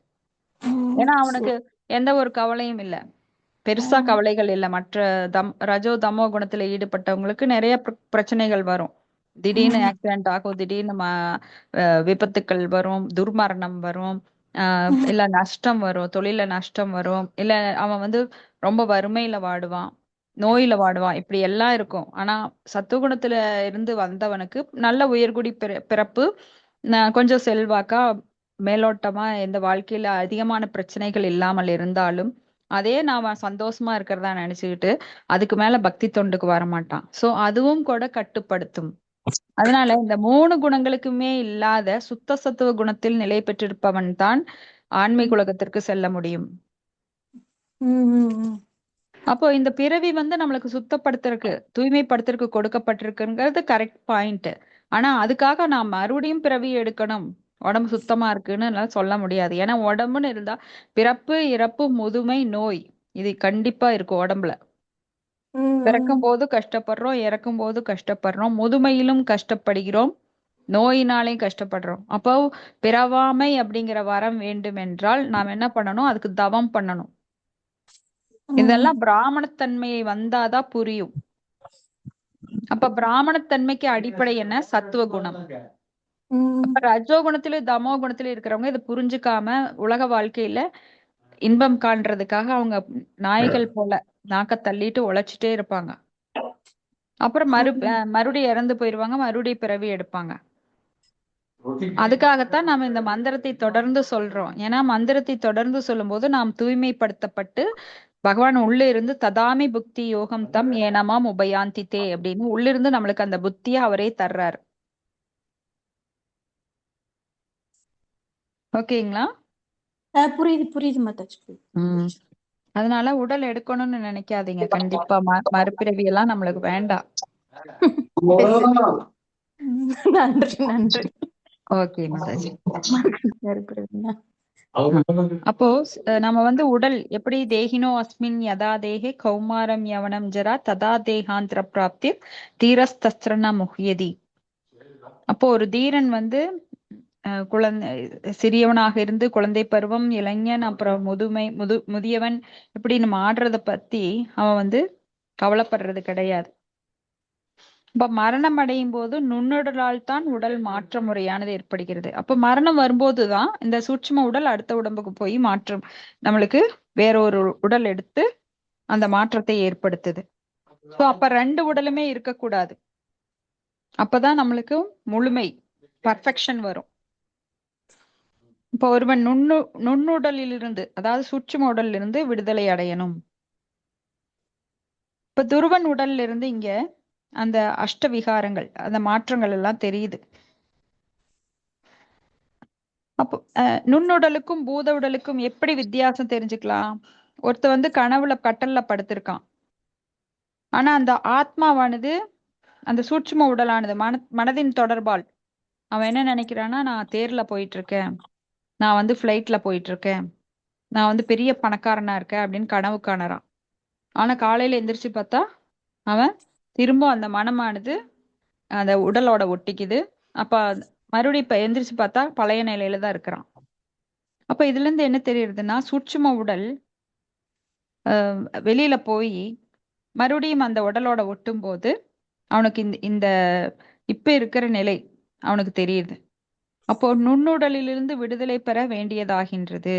ம். ஏன்னா அவனுக்கு சரி. எந்த ஒரு கவலையும் இல்ல. பெருசா கவலைகள் இல்ல. மற்ற ரஜோ தமோ குணத்துல ஈடுபட்டவங்களுக்கு நிறைய பிரச்சனைகள் வரும். திடீர்னு ஆக்சிடென்ட் ஆகும், திடீர்னு விபத்துக்கள் வரும், துர்மரணம் வரும், இல்ல நஷ்டம் வரும், தொழில நஷ்டம் வரும், இல்ல அவன் வந்து ரொம்ப வறுமையில வாடுவான், நோயில வாடுவான், இப்படி எல்லாம் இருக்கும். ஆனா சத்துவகுணத்துல இருந்து வந்தவனுக்கு நல்ல உயர்குடி பிறப்பு, கொஞ்சம் செல்வாக்கா, மேலோட்டமா எந்த வாழ்க்கையில அதிகமான பிரச்சனைகள் இல்லாமல் இருந்தாலும் அதே நாம சந்தோஷமா இருக்கிறதா நினைச்சுக்கிட்டு அதுக்கு மேல பக்தி தொண்டுக்கு வரமாட்டான். சோ அதுவும் கூட கட்டுப்படுத்தும். அதனால இந்த 3 குணங்களுக்குமே இல்லாத சுத்த சத்துவ குணத்தில் நிலை பெற்றிருப்பவன் தான் ஆன்மீக உலகத்திற்கு செல்ல முடியும். அப்போ இந்த பிறவி வந்து நம்மளுக்கு சுத்தப்படுத்துறதுக்கு, தூய்மைப்படுத்துறதுக்கு கொடுக்கப்பட்டிருக்குங்கிறது கரெக்ட் பாயிண்ட். ஆனா அதுக்காக நான் மறுபடியும் பிறவி எடுக்கணும், உடம்பு சுத்தமா இருக்குன்னு எல்லாம் சொல்ல முடியாது. ஏன்னா உடம்புன்னு இருந்தா பிறப்பு, இறப்பு, முதுமை, நோய் இது கண்டிப்பா இருக்கும் உடம்புல. பிறக்கும் போது கஷ்டப்படுறோம், இறக்கும் போது கஷ்டப்படுறோம், முதுமையிலும் கஷ்டப்படுகிறோம், நோயினாலையும் கஷ்டப்படுறோம். அப்போ பிறவாமை அப்படிங்கிற வரம் வேண்டும் என்றால் நாம் என்ன பண்ணணும்? அதுக்கு தவம் பண்ணணும். இதெல்லாம் பிராமணத்தன்மையை வந்தாதான் புரியும். அப்ப பிராமணத்தன்மைக்கு அடிப்படை என்ன? சத்துவ குணம். அப்ப ரஜோ குணத்திலும் தமோ குணத்திலும் இருக்கிறவங்க இதை புரிஞ்சுக்காம உலக வாழ்க்கையில இன்பம் காண்றதுக்காக அவங்க நாய்கள் போல நாக்க தள்ளிட்டு உழைச்சிட்டே இருப்பாங்க. அப்புறம் மறுபடியும் இறந்து போயிருவாங்க, மறுபடியும் பிறவி எடுப்பாங்க. அதுக்காகத்தான் நாம இந்த மந்திரத்தை தொடர்ந்து சொல்றோம். ஏன்னா மந்திரத்தை தொடர்ந்து சொல்லும் போது நாம் தூய்மைப்படுத்தப்பட்டு பகவான் உள்ள இருந்து ததாமி புக்தி யோகம் தம் ஏனமாம் உபயாந்தித்தே அப்படின்னு உள்ளிருந்து நம்மளுக்கு அந்த புத்தியை அவரே தர்றாரு. ஓகேங்களா? புரியுது புரியுது மாதாஜி. அதனால உடல் எடுக்கணும்னு நினைக்காதீங்க. கண்டிப்பா மறுபிறவி எல்லாம் நம்மளுக்கு வேண்டாம். நன்றி நன்றி. ஓகே மாதாஜி. அப்போ நம்ம வந்து உடல் எப்படி தேகினோ அஸ்மின் யதா தேகே கௌமாரம் யவனம் ஜரா ததா தேகாந்திர பிராப்தி தீரஸ்தஸ்திரன முஹ்யதி. அப்போ ஒரு தீரன் வந்து குழந்தை சிறியவனாக இருந்து குழந்தை பருவம், இளைஞன், அப்புறம் முதியவன் இப்படி நம்ம ஆடுறத பத்தி அவன் வந்து கவலைப்படுறது கிடையாது. அப்ப மரணம் அடையும் போது நுண்ணுடலால் தான் உடல் மாற்ற முறையானது ஏற்படுகிறது. அப்ப மரணம் வரும்போதுதான் இந்த சூட்சும உடல் அடுத்த உடம்புக்கு போய் மாற்றம் நம்மளுக்கு வேற ஒரு உடல் எடுத்து அந்த மாற்றத்தை ஏற்படுத்துது. சோ அப்ப 2 உடலுமே இருக்கக்கூடாது. அப்பதான் நம்மளுக்கு முழுமை பர்ஃபெக்ஷன் வரும். இப்ப ஒருவன் நுண்ணுடலிலிருந்து, அதாவது சூட்சும உடல்ல இருந்து விடுதலை அடையணும். இப்ப துருவன் உடல்ல இருந்து இங்க அந்த அஷ்டவிகாரங்கள், அந்த மாற்றங்கள் எல்லாம் தெரியுது. அப்போ நுண்ணுடலுக்கும் பூத உடலுக்கும் எப்படி வித்தியாசம் தெரிஞ்சுக்கலாம்? ஒருத்த வந்து கனவுல கட்டல்ல படுத்திருக்கான். ஆனா அந்த ஆத்மாவானது, அந்த சூட்சும உடலானது மனதின் தொடர்பால் அவன் என்ன நினைக்கிறான்னா, நான் தேர்ல போயிட்டு இருக்கேன், நான் வந்து பிளைட்ல போயிட்டு இருக்கேன், நான் வந்து பெரிய பணக்காரனா இருக்கேன் அப்படின்னு கனவு காணறான். ஆனா காலையில எந்திரிச்சு பார்த்தா அவன் திரும்ப அந்த மனமானது அந்த உடலோட ஒட்டிக்குது. அப்ப மறுபடியும் இப்ப எந்திரிச்சு பார்த்தா பழைய நிலையில தான் இருக்கிறான். அப்ப இதுல இருந்து என்ன தெரியுதுன்னா, சூட்சும உடல் வெளியில போய் மறுபடியும் அந்த உடலோட ஒட்டும் போது அவனுக்கு இந்த இந்த இப்ப இருக்கிற நிலை அவனுக்கு தெரியுது. அப்போ நுண்ணுடலிலிருந்து விடுதலை பெற வேண்டியதாகின்றது.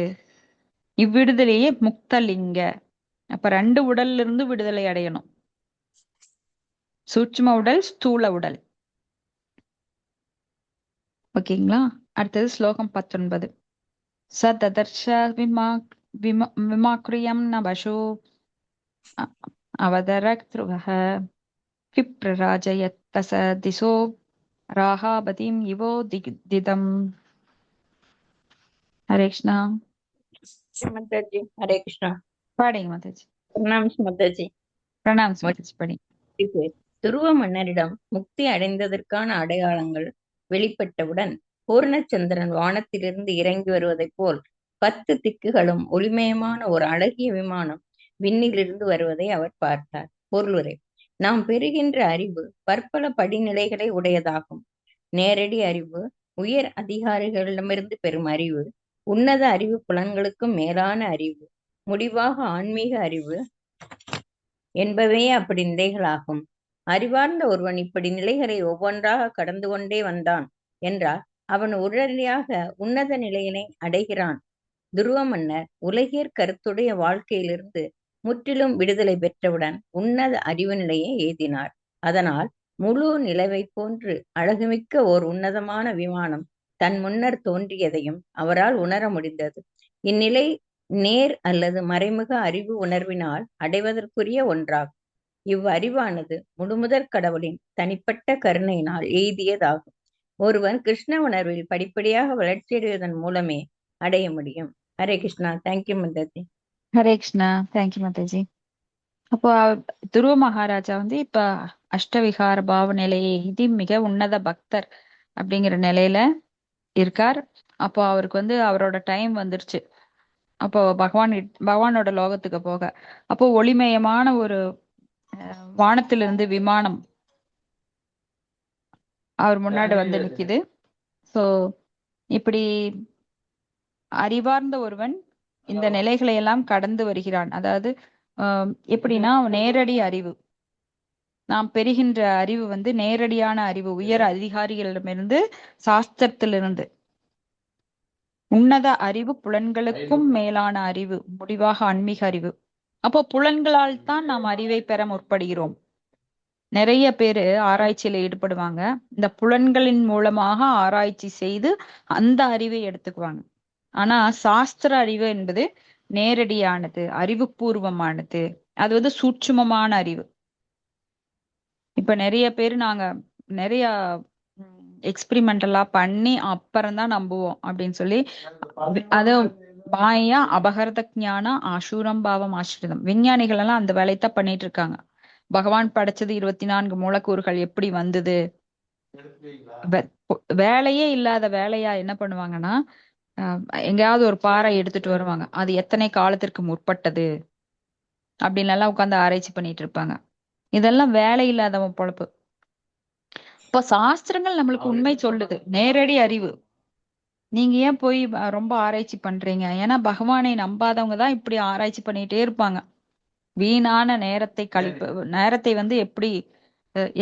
இவ்விடுதலையே முக்தலிங்க. அப்ப 2 உடல்ல இருந்து விடுதலை அடையணும். சூட்சும உடல், ஸ்தூல உடல். ஓகேங்களா? அடுத்தது ஸ்லோகம் 19. சததர்ஷ விமாக்ரியம் நபசோ அவதரக்த்ருவஹ விப்ரராஜயத்தச திசோ ராகாபதிம் இவோ திதம். ஹரே கிருஷ்ணா. மாதாஜி ஹரே கிருஷ்ணா. பாடிங்க மாதாஜி. பிரணாம்ஸ் மாதாஜி. பிரணாம்ஸ் மாதாஜி. பாடிங்க. துருவ மன்னரிடம் முக்தி அடைந்ததற்கான அடையாளங்கள் வெளிப்பட்டவுடன் பூர்ணச்சந்திரன் வானத்திலிருந்து இறங்கி வருவதைப் போல் 10 திக்குகளும் ஒளிமயமான ஒரு அழகிய விமானம் விண்ணிலிருந்து வருவதை அவர் பார்த்தார். பொருளுரை: நாம் பெறுகின்ற அறிவு பற்பல படிநிலைகளை உடையதாகும். நேரடி அறிவு, உயர் அதிகாரிகளிடமிருந்து பெறும் அறிவு, உன்னத அறிவு புலன்களுக்கும் மேலான அறிவு, முடிவாக ஆன்மீக அறிவு என்பவே அப்படி நிலைகளாகும். அறிவார்ந்த ஒருவன் இப்படி நிலைகளை ஒவ்வொன்றாக கடந்து கொண்டே வந்தான் என்றால் அவன் உடனடியாக உன்னத நிலையினை அடைகிறான். துருவ மன்னர் உலகியற் கருத்துடைய வாழ்க்கையிலிருந்து முற்றிலும் விடுதலை பெற்றவுடன் உன்னத அறிவு நிலையை எய்தினார். அதனால் முழு நிலவை போன்று அழகுமிக்க ஓர் உன்னதமான விமானம் தன் முன்னர் தோன்றியதையும் அவரால் உணர முடிந்தது. இந்நிலை நேர் அல்லது மறைமுக அறிவு உணர்வினால் அடைவதற்குரிய ஒன்றாகும். இவ்வறிவானது முழுமுதற் கடவுளின் தனிப்பட்ட கருணையினால் எய்தியதாகும். ஒருவன் கிருஷ்ண உணர்வில் படிப்படியாக வளர்ச்சியடைவதன் மூலமே அடைய முடியும். ஹரே கிருஷ்ணா. தேங்க்யூ மாதாஜி. ஹரே கிருஷ்ணா. தேங்க்யூ மாதாஜி. அப்போ துருவ மகாராஜா வந்து இப்ப அஷ்டவிகார பாவ நிலையை எய்தி மிக உன்னத பக்தர் அப்படிங்கிற நிலையில இருக்கார். அப்போ அவருக்கு வந்து அவரோட டைம் வந்துருச்சு. அப்போ பகவானோட லோகத்துக்கு போக அப்போ ஒளிமயமான ஒரு வானத்திலிருந்து விமானம் அவர் முன்னாடி வந்து நிக்குது. சோ இப்படி அறிவார்ந்த ஒருவன் இந்த நிலைகளை எல்லாம் கடந்து வருகிறான். அதாவது எப்படின்னா நேரடி அறிவு, நாம் பெறுகின்ற அறிவு வந்து நேரடியான அறிவு, உயர் அதிகாரிகளிடமிருந்து, சாஸ்திரத்திலிருந்து. உன்னத அறிவு புலன்களுக்கும் மேலான அறிவு, முடிவாக ஆன்மீக அறிவு. அப்போ புலன்களால் தான் நாம் அறிவை பெற முற்படுகிறோம். நிறைய பேரு ஆராய்ச்சியில ஈடுபடுவாங்க. இந்த புலன்களின் மூலமாக ஆராய்ச்சி செய்து அந்த அறிவை எடுத்துக்குவாங்க. ஆனா சாஸ்திர அறிவு என்பது நேரடியானது, அறிவுபூர்வமானது. அது வந்து சூட்சுமமான அறிவு. இப்ப நிறைய பேர் நாங்க நிறைய எக்ஸ்பிரிமெண்டலா பண்ணி அப்புறம்தான் நம்புவோம் அப்படின்னு சொல்லி அது மாயா அபகரத ஞான ஆசூரம் பாவம் ஆசிரிதம். விஞ்ஞானிகள் எல்லாம் அந்த வேலையத்தான் பண்ணிட்டு இருக்காங்க. பகவான் படைச்சது 24 மூலக்கூறுகள் எப்படி வந்தது, வேலையே இல்லாத வேலையா என்ன பண்ணுவாங்கன்னா எங்கேயாவது ஒரு பாறை எடுத்துட்டு வருவாங்க, அது எத்தனை காலத்திற்கு முற்பட்டது அப்படின்னு எல்லாம் உட்காந்து ஆராய்ச்சி பண்ணிட்டு இருப்பாங்க. இதெல்லாம் வேலை இல்லாதவன் பொழப்பு. இப்ப சாஸ்திரங்கள் நம்மளுக்கு உண்மை சொல்லுது, நேரடி அறிவு. நீங்க ஏன் போய் ரொம்ப ஆராய்ச்சி பண்றீங்க? ஏன்னா பகவானை நம்பாதவங்க தான் இப்படி ஆராய்ச்சி பண்ணிட்டே இருப்பாங்க. வீணான நேரத்தை வந்து எப்படி,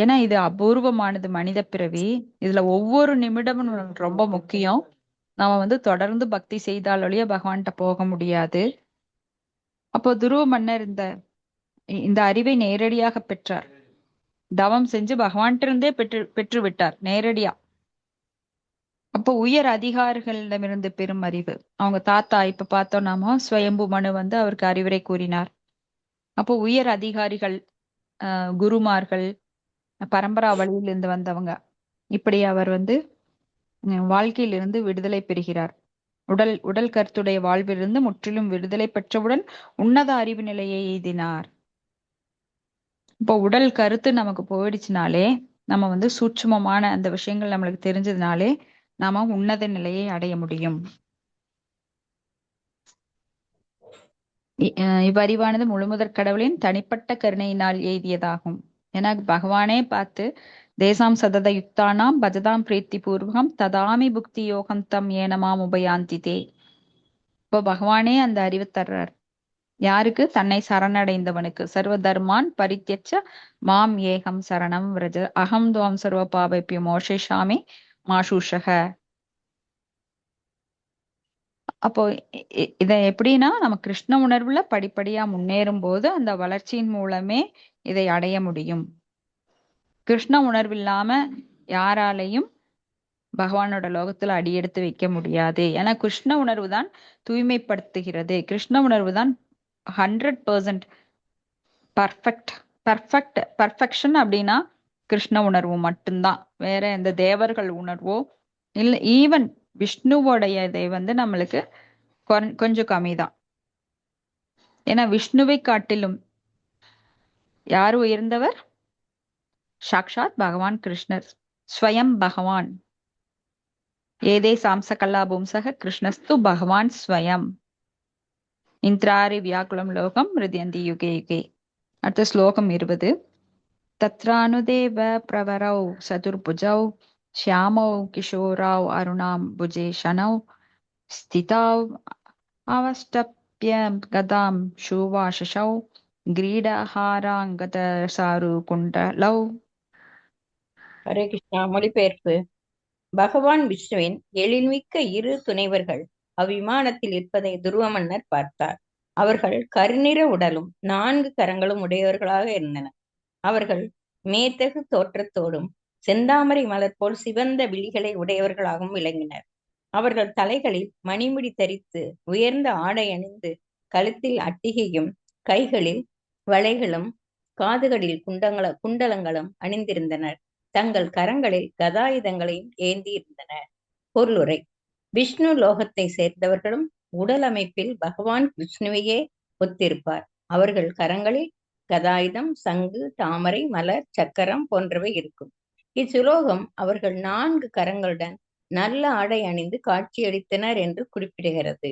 ஏன்னா இது அபூர்வமானது மனித பிறவி. இதுல ஒவ்வொரு நிமிடமும் ரொம்ப முக்கியம். நாம வந்து தொடர்ந்து பக்தி செய்தால் ஒழிய பகவான்கிட்ட போக முடியாது. அப்போ துருவ மன்னர் இந்த அறிவை நேரடியாக பெற்றார். தவம் செஞ்சு பகவான்கிட்ட இருந்தே பெற்று விட்டார் நேரடியா. அப்போ உயர் அதிகாரிகளிடமிருந்து பெரும் அறிவு. அவங்க தாத்தா இப்ப பார்த்தோம் நாம ஸ்வயம்பு மனு வந்து அவருக்கு அறிவுரை கூறினார். அப்போ உயர் அதிகாரிகள், குருமார்கள், பரம்பரா வழியிலிருந்து வந்தவங்க, இப்படி அவர் வந்து வாழ்க்கையிலிருந்து விடுதலை பெறுகிறார். உடல் கருத்துடைய வாழ்விலிருந்து முற்றிலும் விடுதலை பெற்றவுடன் உன்னத அறிவு நிலையை எய்தினார். இப்போ உடல் கருத்து நமக்கு போயிடுச்சுனாலே, நம்ம வந்து சூட்சுமமான அந்த விஷயங்கள் நம்மளுக்கு தெரிஞ்சதுனாலே நாம உன்னத நிலையை அடைய முடியும். இவ்வறிவானது முழுமுதற் கடவுளின் தனிப்பட்ட கருணையினால் எய்தியதாகும். ஏன்னா பகவானே பார்த்து தேசாம் சதத யுக்தானாம் பஜதாம் பிரீத்தி பூர்வகம் ததாமி புக்தி யோகம் தம் ஏனமாம் உபயாந்திதே. இப்போ பகவானே அந்த அறிவு தர்றார். யாருக்கு? தன்னை சரணடைந்தவனுக்கு. சர்வ தர்மான் பரித்யச்ச மாம் ஏகம் சரணம் விரஜ அகம் துவாம் சர்வ பாபேப்யோ மோஷேஷாமி மாஷூஷக. அப்போ இத எப்படின்னா நம்ம கிருஷ்ண உணர்வுல படிப்படியா முன்னேறும் போது அந்த வளர்ச்சியின் மூலமே இதை அடைய முடியும். கிருஷ்ண உணர்வு இல்லாம யாராலையும் பகவானோட லோகத்துல அடியெடுத்து வைக்க முடியாது. ஏன்னா கிருஷ்ண உணர்வு தான் தூய்மைப்படுத்துகிறது. கிருஷ்ண உணர்வு தான் 100% பர்ஃபெக்ஷன் அப்படின்னா கிருஷ்ண உணர்வு மட்டும்தான். வேற எந்த தேவர்கள் உணர்வோ இல்ல, ஈவன் விஷ்ணுவோடைய இதை வந்து நம்மளுக்கு கொஞ்சம் கம்மிதான். ஏன்னா விஷ்ணுவை காட்டிலும் யார் உயர்ந்தவர்? சாக்ஷாத் பகவான் கிருஷ்ணர், ஸ்வயம் பகவான். ஏதே சாம்சகல்லா பும்சக கிருஷ்ணஸ்து பகவான் ஸ்வயம். இந்திராரி வியாக்குலம் லோகம் ஹிருதயந்தி யுகே யுகே. அடுத்த ஸ்லோகம் 20. தத்ரானுதேவ பிரவரௌ சதுர்புஜௌ ஷியாமௌ கிஷோரௌ அருணாம் புஜே ஷனௌ ஸ்திதௌ அவஷ்ட சமீப்ய கதாம் சுவாசசௌ கிரீடஹாராங்கத சாரு குண்டலௌ. ஹரே கிருஷ்ணா. மொழிபெயர்ப்பு. பகவான் விஷ்ணுவின் எழில்மிக்க இரு துணைவர்கள் அவ்விமானத்தில் இருப்பதை துருவ மன்னர் பார்த்தார். அவர்கள் கருநிற உடலும் 4 கரங்களும் உடையவர்களாக இருந்தனர். அவர்கள் மேத்தகு தோற்றத்தோடும் செந்தாமரை மலர் போல் சிவந்த விழிகளை உடையவர்களாகவும் விளங்கினர். அவர்கள் தலைகளில் மணிமுடி தரித்து உயர்ந்த ஆடை அணிந்து கழுத்தில் அட்டிகையும் கைகளில் வளைகளும் காதுகளில் குண்டலங்களும் அணிந்திருந்தனர். தங்கள் கரங்களில் கதாயுதங்களையும் ஏந்தி இருந்தனர். பொருளுரை. விஷ்ணு லோகத்தை சேர்ந்தவர்களும் உடல் அமைப்பில் பகவான் விஷ்ணுவையே ஒத்திருப்பார். அவர்கள் கரங்களில் கதாயுதம், சங்கு, தாமரை, மலர், சக்கரம் போன்றவை இருக்கும். இச்சுலோகம் அவர்கள் 4 கரங்களுடன் நல்ல ஆடை அணிந்து காட்சியளித்தனர் என்று குறிப்பிடுகிறது.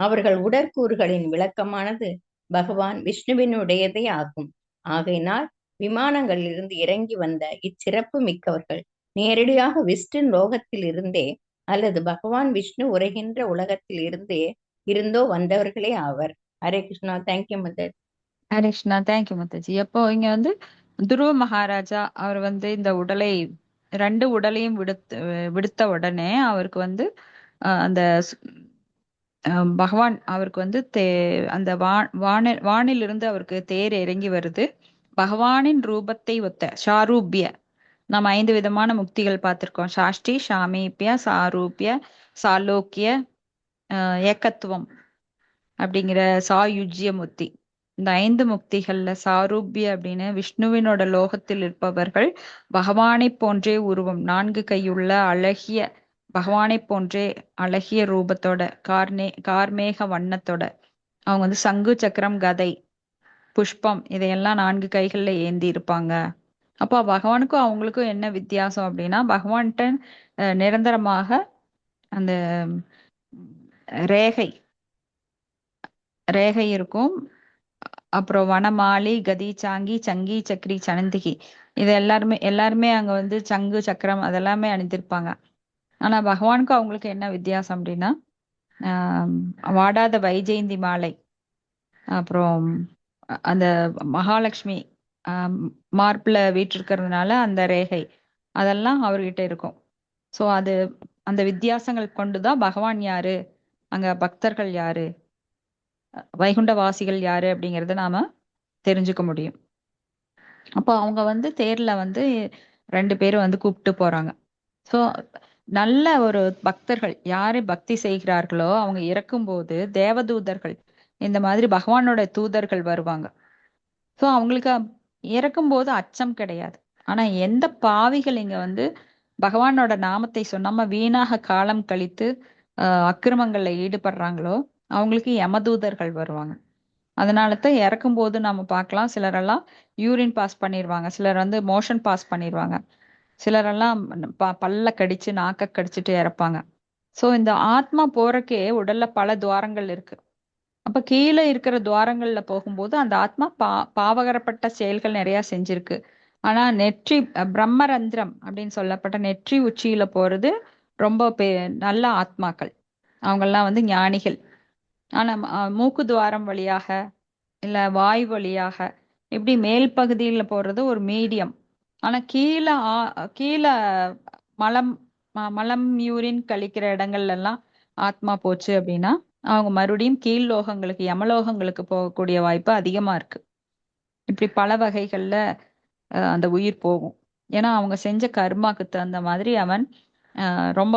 அவர்கள் உடற்கூறுகளின் விளக்கமானது பகவான் விஷ்ணுவினுடையதே ஆகும். ஆகையினால் விமானங்களிலிருந்து இறங்கி வந்த இச்சிறப்பு மிக்கவர்கள் நேரடியாக விஷ்ணு லோகத்தில் இருந்தே அல்லது பகவான் விஷ்ணு உரைகின்ற உலகத்தில் இருந்தோ வந்தவர்களே ஆவர். Hare Krishna. Thank you mother. Hare Krishna. Thank you முத்தஜி. அப்போ இங்க வந்து துருவ மகாராஜா அவர் வந்து இந்த உடலை 2 உடலையும் விடுத்த உடனே அவருக்கு வந்து அந்த பகவான் அவருக்கு வந்து அந்த வானிலிருந்து அவருக்கு தேர் இறங்கி வருது. பகவானின் ரூபத்தை ஒத்த சாரூபிய. நம்ம 5 விதமான முக்திகள் பார்த்திருக்கோம். சாஷ்டி, சாமீபிய, சாரூபிய, சாலோக்கிய, ஏகத்துவம் அப்படிங்கிற சாயுஜ்ய முக்தி. இந்த 5 முக்திகள்ல சாரூபிய அப்படின்னு விஷ்ணுவினோட லோகத்தில் இருப்பவர்கள் பகவானை போன்றே உருவம், 4 கையுள்ள அழகிய பகவானை போன்றே அழகிய ரூபத்தோட கார்மேக வண்ணத்தோட அவங்க வந்து சங்கு, சக்கரம், கதை, புஷ்பம் இதையெல்லாம் 4 கைகள்ல ஏந்தி இருப்பாங்க. அப்போ பகவானுக்கும் அவங்களுக்கும் என்ன வித்தியாசம் அப்படின்னா, பகவான்கிட்ட நிரந்தரமாக அந்த ரேகை இருக்கும். அப்புறம் வனமாலி, கதி, சாங்கி, சங்கி, சக்ரி, சனந்திகி இது எல்லாருமே அங்க வந்து சங்கு, சக்கரம் அதெல்லாமே அணிந்திருப்பாங்க. ஆனா பகவானுக்கும் அவங்களுக்கு என்ன வித்தியாசம் அப்படின்னா, வாடாத வைஜெயந்தி மாலை, அப்புறம் அந்த மகாலட்சுமி மார்பில் வீற்றிருக்கிறதுனால அந்த ரேகை அதெல்லாம் அவர்கிட்ட இருக்கும். ஸோ அந்த வித்தியாசங்கள் கொண்டுதான் பகவான் யாரு, அங்க பக்தர்கள் யாரு, வைகுண்டவாசிகள் யாரு அப்படிங்கறத நாம தெரிஞ்சுக்க முடியும். அப்போ அவங்க வந்து தேர்ல வந்து 2 பேரும் வந்து கூப்பிட்டு போறாங்க. ஸோ நல்ல ஒரு பக்தர்கள் யாரை பக்தி செய்கிறார்களோ அவங்க இறக்கும்போது தேவதூதர்கள் இந்த மாதிரி பகவானோட தூதர்கள் வருவாங்க. ஸோ அவங்களுக்கு இறக்கும்போது அச்சம் கிடையாது. ஆனா எந்த பாவிகள் இங்க வந்து பகவானோட நாமத்தை சொன்னாம வீணாக காலம் கழித்து அக்கிரமங்கள்ல ஈடுபடுறாங்களோ அவங்களுக்கு யமதூதர்கள் வருவாங்க. அதனாலதான் இறக்கும்போது நம்ம பார்க்கலாம், சிலரெல்லாம் யூரின் பாஸ் பண்ணிடுவாங்க, சிலர் வந்து மோஷன் பாஸ் பண்ணிடுவாங்க, சிலரெல்லாம் பல்ல கடிச்சு நாக்க கடிச்சிட்டு இறப்பாங்க. ஸோ இந்த ஆத்மா போறக்கே உடல்ல பல துவாரங்கள் இருக்கு. அப்ப கீழே இருக்கிற துவாரங்கள்ல போகும்போது அந்த ஆத்மா பாவகரப்பட்ட செயல்கள் நிறைய செஞ்சிருக்கு. ஆனா நெற்றி பிரம்மரந்திரம் அப்படின்னு சொல்லப்பட்ட நெற்றி உச்சியில போறது ரொம்ப நல்ல ஆத்மாக்கள், அவங்கெல்லாம் வந்து ஞானிகள். ஆனா மூக்கு துவாரம் வழியாக இல்ல வாய் வழியாக இப்படி மேல் பகுதியில போறது ஒரு மீடியம். ஆனா கீழே மலம் யூரின் கழிக்கிற இடங்கள்ல எல்லாம் ஆத்மா போச்சு அப்படின்னா அவங்க மறுபடியும் கீழ் லோகங்களுக்கு யமலோகங்களுக்கு போகக்கூடிய வாய்ப்பு அதிகமா இருக்கு. இப்படி பல வகைகள்ல அந்த உயிர் போகும். ஏன்னா அவங்க செஞ்ச கர்மாக்கு தகுந்த மாதிரி அவன் ரொம்ப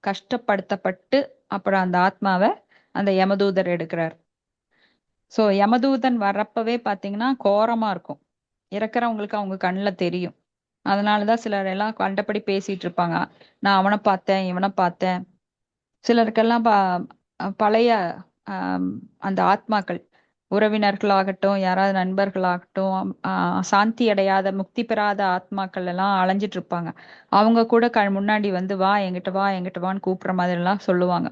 கஷ்டப்படுத்தப்பட்டு அப்புறம் அந்த ஆத்மாவை அந்த யமதூதர் எடுக்கிறார். சோ யமதூதன் வர்றப்பவே பாத்தீங்கன்னா கோரமா இருக்கும். இறக்குறவங்களுக்கு அவங்க கண்ணுல தெரியும். அதனாலதான் சிலர் எல்லாம் கண்டபடி பேசிட்டு இருப்பாங்க, நான் அவனை பார்த்தேன் இவனை பார்த்தேன். சிலருக்கெல்லாம் பழைய அந்த ஆத்மாக்கள் உறவினர்களாகட்டும் யாராவது நண்பர்களாகட்டும் சாந்தி அடையாத முக்தி பெறாத ஆத்மாக்கள் எல்லாம் அலைஞ்சிட்டு இருப்பாங்க. அவங்க கூட முன்னாடி வந்து வா எங்கிட்ட வான்னு கூப்பிடுற மாதிரி எல்லாம் சொல்லுவாங்க.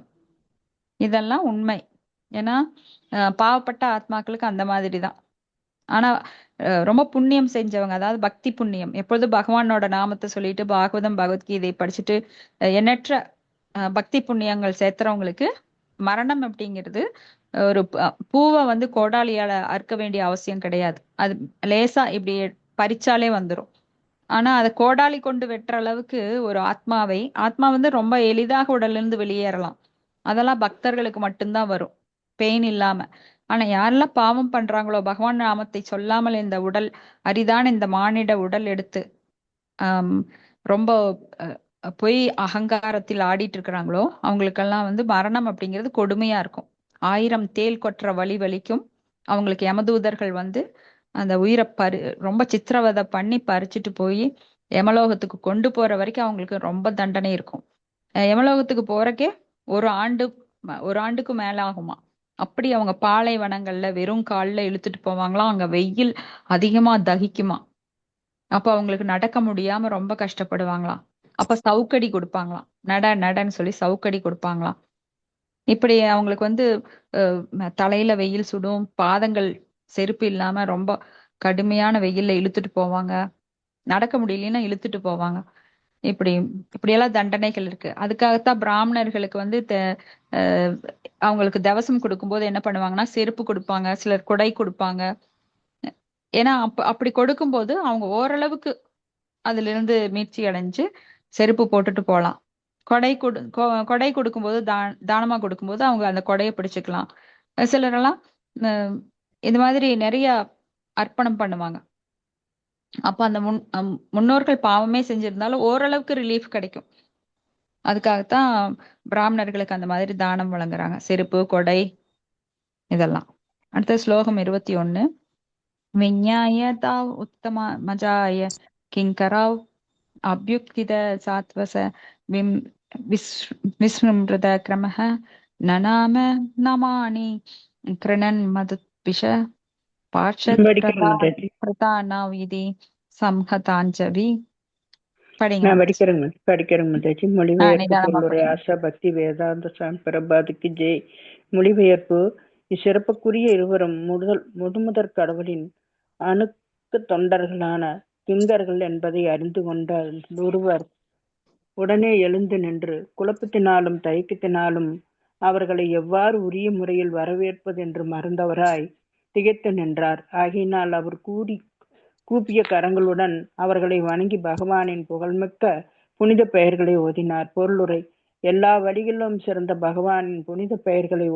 இதெல்லாம் உண்மை. ஏன்னா பாவப்பட்ட ஆத்மாக்களுக்கு அந்த மாதிரிதான். ஆனா ரொம்ப புண்ணியம் செஞ்சவங்க, அதாவது பக்தி புண்ணியம், எப்பொழுது பகவானோட நாமத்தை சொல்லிட்டு பாகவதம் பகவத்கீதை படிச்சுட்டு எண்ணற்ற பக்தி புண்ணியங்கள் சேர்த்துறவங்களுக்கு மரணம் அப்படிங்கிறது ஒரு பூவை வந்து கோடாலியால அறுக்க வேண்டிய அவசியம் கிடையாது. அது லேசா இப்படி பறிச்சாலே வந்துரும். ஆனா அதை கோடாலி கொண்டு வெட்டுற அளவுக்கு ஒரு ஆத்மா வந்து ரொம்ப எளிதாக உடல்ல இருந்து வெளியேறலாம். அதெல்லாம் பக்தர்களுக்கு மட்டும்தான் வரும், பெயின் இல்லாம. ஆனா யாரெல்லாம் பாவம் பண்றாங்களோ, பகவான் நாமத்தை சொல்லாமல் இந்த உடல், அரிதான இந்த மானிட உடல் எடுத்து ஆம், ரொம்ப அஹ், பொய் அகங்காரத்தில் ஆடிட்டு இருக்கிறாங்களோ, அவங்களுக்கெல்லாம் வந்து மரணம் அப்படிங்கிறது கொடுமையா இருக்கும். 1000 தேள் கொட்டுற வலி வலிக்கும். அவங்களுக்கு யமதூதர்கள் வந்து அந்த உயிரை ரொம்ப சித்திரவதை பண்ணி பறிச்சுட்டு போய் யமலோகத்துக்கு கொண்டு போற வரைக்கும் அவங்களுக்கு ரொம்ப தண்டனை இருக்கும். யமலோகத்துக்கு போறக்கே ஒரு ஆண்டு, ஒரு ஆண்டுக்கு மேல ஆகுமா. அப்படி அவங்க பாலைவனங்கள்ல வெறும் கால்ல இழுத்துட்டு போவாங்களாம். அங்க வெயில் அதிகமா தகிக்குமா. அப்ப அவங்களுக்கு நடக்க முடியாம ரொம்ப கஷ்டப்படுவாங்களாம். அப்ப சவுக்கடி கொடுப்பாங்களாம். நடன்னு சொல்லி சவுக்கடி கொடுப்பாங்களாம். இப்படி அவங்களுக்கு வந்து தலையில வெயில் சுடும், பாதங்கள் செருப்பு இல்லாம ரொம்ப கடுமையான வெயில்ல இழுத்துட்டு போவாங்க. நடக்க முடியலன்னா இழுத்துட்டு போவாங்க. இப்படி இப்படியெல்லாம் தண்டனைகள் இருக்கு. அதுக்காகத்தான் பிராமணர்களுக்கு வந்து அஹ் அவங்களுக்கு தவசம் கொடுக்கும்போது என்ன பண்ணுவாங்கன்னா, செருப்பு கொடுப்பாங்க, சிலர் குடை கொடுப்பாங்க. ஏன்னா அப்படி கொடுக்கும்போது அவங்க ஓரளவுக்கு அதுல இருந்து மீட்சி அடைஞ்சு செருப்பு போட்டுட்டு போகலாம். கொடை கொடுக்கும்போது, தானமா கொடுக்கும்போது அவங்க அந்த கொடையை பிடிச்சுக்கலாம். சிலரெல்லாம் அஹ் இந்த மாதிரி நிறைய அர்ப்பணம் பண்ணுவாங்க. அப்ப அந்த முன்னோர்கள் பாவமே செஞ்சிருந்தாலும் ஓரளவுக்கு ரிலீஃப் கிடைக்கும். அதுக்காகத்தான் பிராமணர்களுக்கு அந்த மாதிரி தானம் வழங்குறாங்க, செருப்பு, கொடை, இதெல்லாம். அடுத்த ஸ்லோகம் 21. விஞ்ஞாய தாவ் உத்தம மஜாய கிங்கராவ் அபியுக்தித சாத்வச விம் விஸ்மிருத கிரமஹ நநாம நமானி கிருணன் மதுத்பிஷ பார்ஷத் படிக்கிறேன் மாதாஜி. பிரதானாவ் இதி சம்ஹதாஞ்சவி. படிங்க நான் மாதாஜி. படிக்கிறேன் மாதாஜி. மொழிபெயர்ப்பு நிதானமா பொருளுரை படிங்க. ஆசா பக்தி வேதாந்த சாமி பிரபாதுக்கு ஜெய். மொழிபெயர்ப்பு. இச்சிறப்புக்குரிய இருவரும் முழுமுதற் கடவுளின் அணுக்கு தொண்டர்களான கிங்கர்கள் என்பதை அறிந்து கொண்ட ஒருவர் உடனே எழுந்து நின்று குழப்பத்தினாலும் தயக்கத்தினாலும் அவர்களை எவ்வாறு உரிய முறையில் வரவேற்பது என்று மறந்தவராய் திகைத்து நின்றார். ஆகையினால் அவர் கூப்பிய கரங்களுடன் அவர்களை வணங்கி பகவானின் புகழ்மிக்க புனித பெயர்களை ஓதினார். பொருளுரை. எல்லா வழிகளிலும் சிறந்த பகவானின் புனித பெயர்களை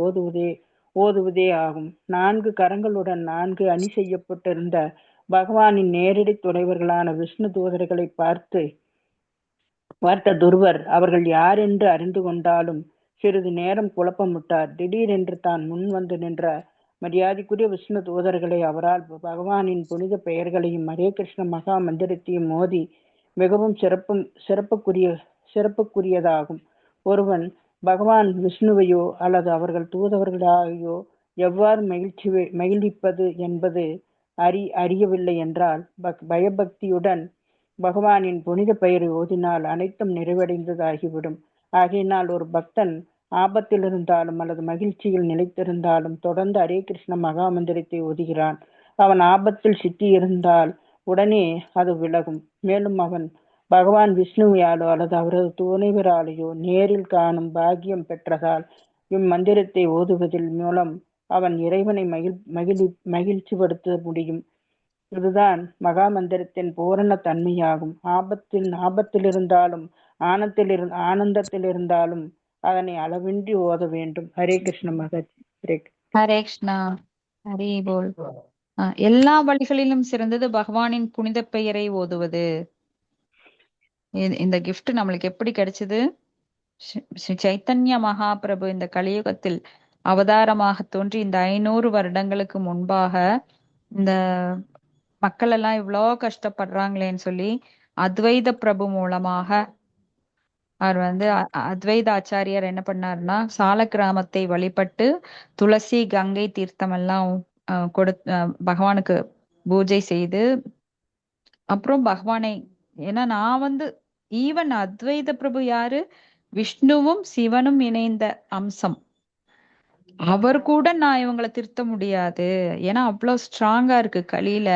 ஓதுவதே ஆகும். 4 கரங்களுடன் 4 அணி செய்யப்பட்டிருந்த பகவானின் நேரடி துணைவர்களான விஷ்ணு தூதர்களை பார்த்த துருவர் அவர்கள் யார் என்று அறிந்து கொண்டாலும் சிறிது நேரம் குழப்பமுட்டார். திடீரென்று தான் முன் வந்து நின்ற மரியாதைக்குரிய விஷ்ணு தூதர்களை அவரால் பகவானின் புனித பெயர்களையும் ஹரே கிருஷ்ண மகா மந்திரத்தையும் மோதி மிகவும் சிறப்புக்குரியதாகும். ஒருவன் பகவான் விஷ்ணுவையோ அல்லது அவர்கள் தூதர்களாயோ எவ்வாறு மகிழ்விப்பது என்பது அறியவில்லை என்றால் பயபக்தியுடன் பகவானின் புனித பெயரை ஓதினால் அனைத்தும் நிறைவடைந்ததாகிவிடும். ஆகையினால் ஒரு பக்தன் ஆபத்தில் இருந்தாலும் அல்லது மகிழ்ச்சியில் நிலைத்திருந்தாலும் தொடர்ந்து ஹரே கிருஷ்ண மகா மந்திரத்தை ஓதுகிறான். அவன் ஆபத்தில் சிக்கியிருந்தால் உடனே அது விலகும். மேலும் அவன் பகவான் விஷ்ணுவையாலோ அல்லது அவரது துணைவராலேயோ நேரில் காணும் பாக்கியம் பெற்றதால் இம்மந்திரத்தை ஓதுவதில் மூலம் அவன் இறைவனை மகிழ்ச்சிப்படுத்த முடியும். இதுதான் மகா மந்திரத்தின் பூரண தன்மையாகும். ஆபத்தில் இருந்தாலும் ஆனந்தத்தில் இருந்தாலும் அதனை அளவின்றி ஓத வேண்டும். ஹரே கிருஷ்ண மகாஜி. ஹரே கிருஷ்ணா. ஹரி போல். எல்லா வழிகளிலும் சிறந்தது பகவானின் புனித பெயரை ஓதுவது. இந்த கிஃப்ட் நம்மளுக்கு எப்படி கிடைச்சது? ஸ்ரீ சைத்தன்ய மகாபிரபு இந்த கலியுகத்தில் அவதாரமாக தோன்றி இந்த 500 வருடங்களுக்கு முன்பாக இந்த மக்கள் எல்லாம் இவ்வளோ கஷ்டப்படுறாங்களேன்னு சொல்லி அத்வைத பிரபு மூலமாக அவர் வந்து அத்வைத ஆச்சாரியார் என்ன பண்ணாருன்னா, சால கிராமத்தை வழிபட்டு துளசி, கங்கை தீர்த்தம் எல்லாம் பகவானுக்கு பூஜை செய்து, அப்புறம் பகவானை, ஏன்னா நான் வந்து ஈவன் அத்வைத பிரபு யாரு, விஷ்ணுவும் சிவனும் இணைந்த அம்சம். அவர் கூட நான் இவங்களை திருத்த முடியாது, ஏன்னா அவ்வளவு ஸ்ட்ராங்கா இருக்கு கலியில.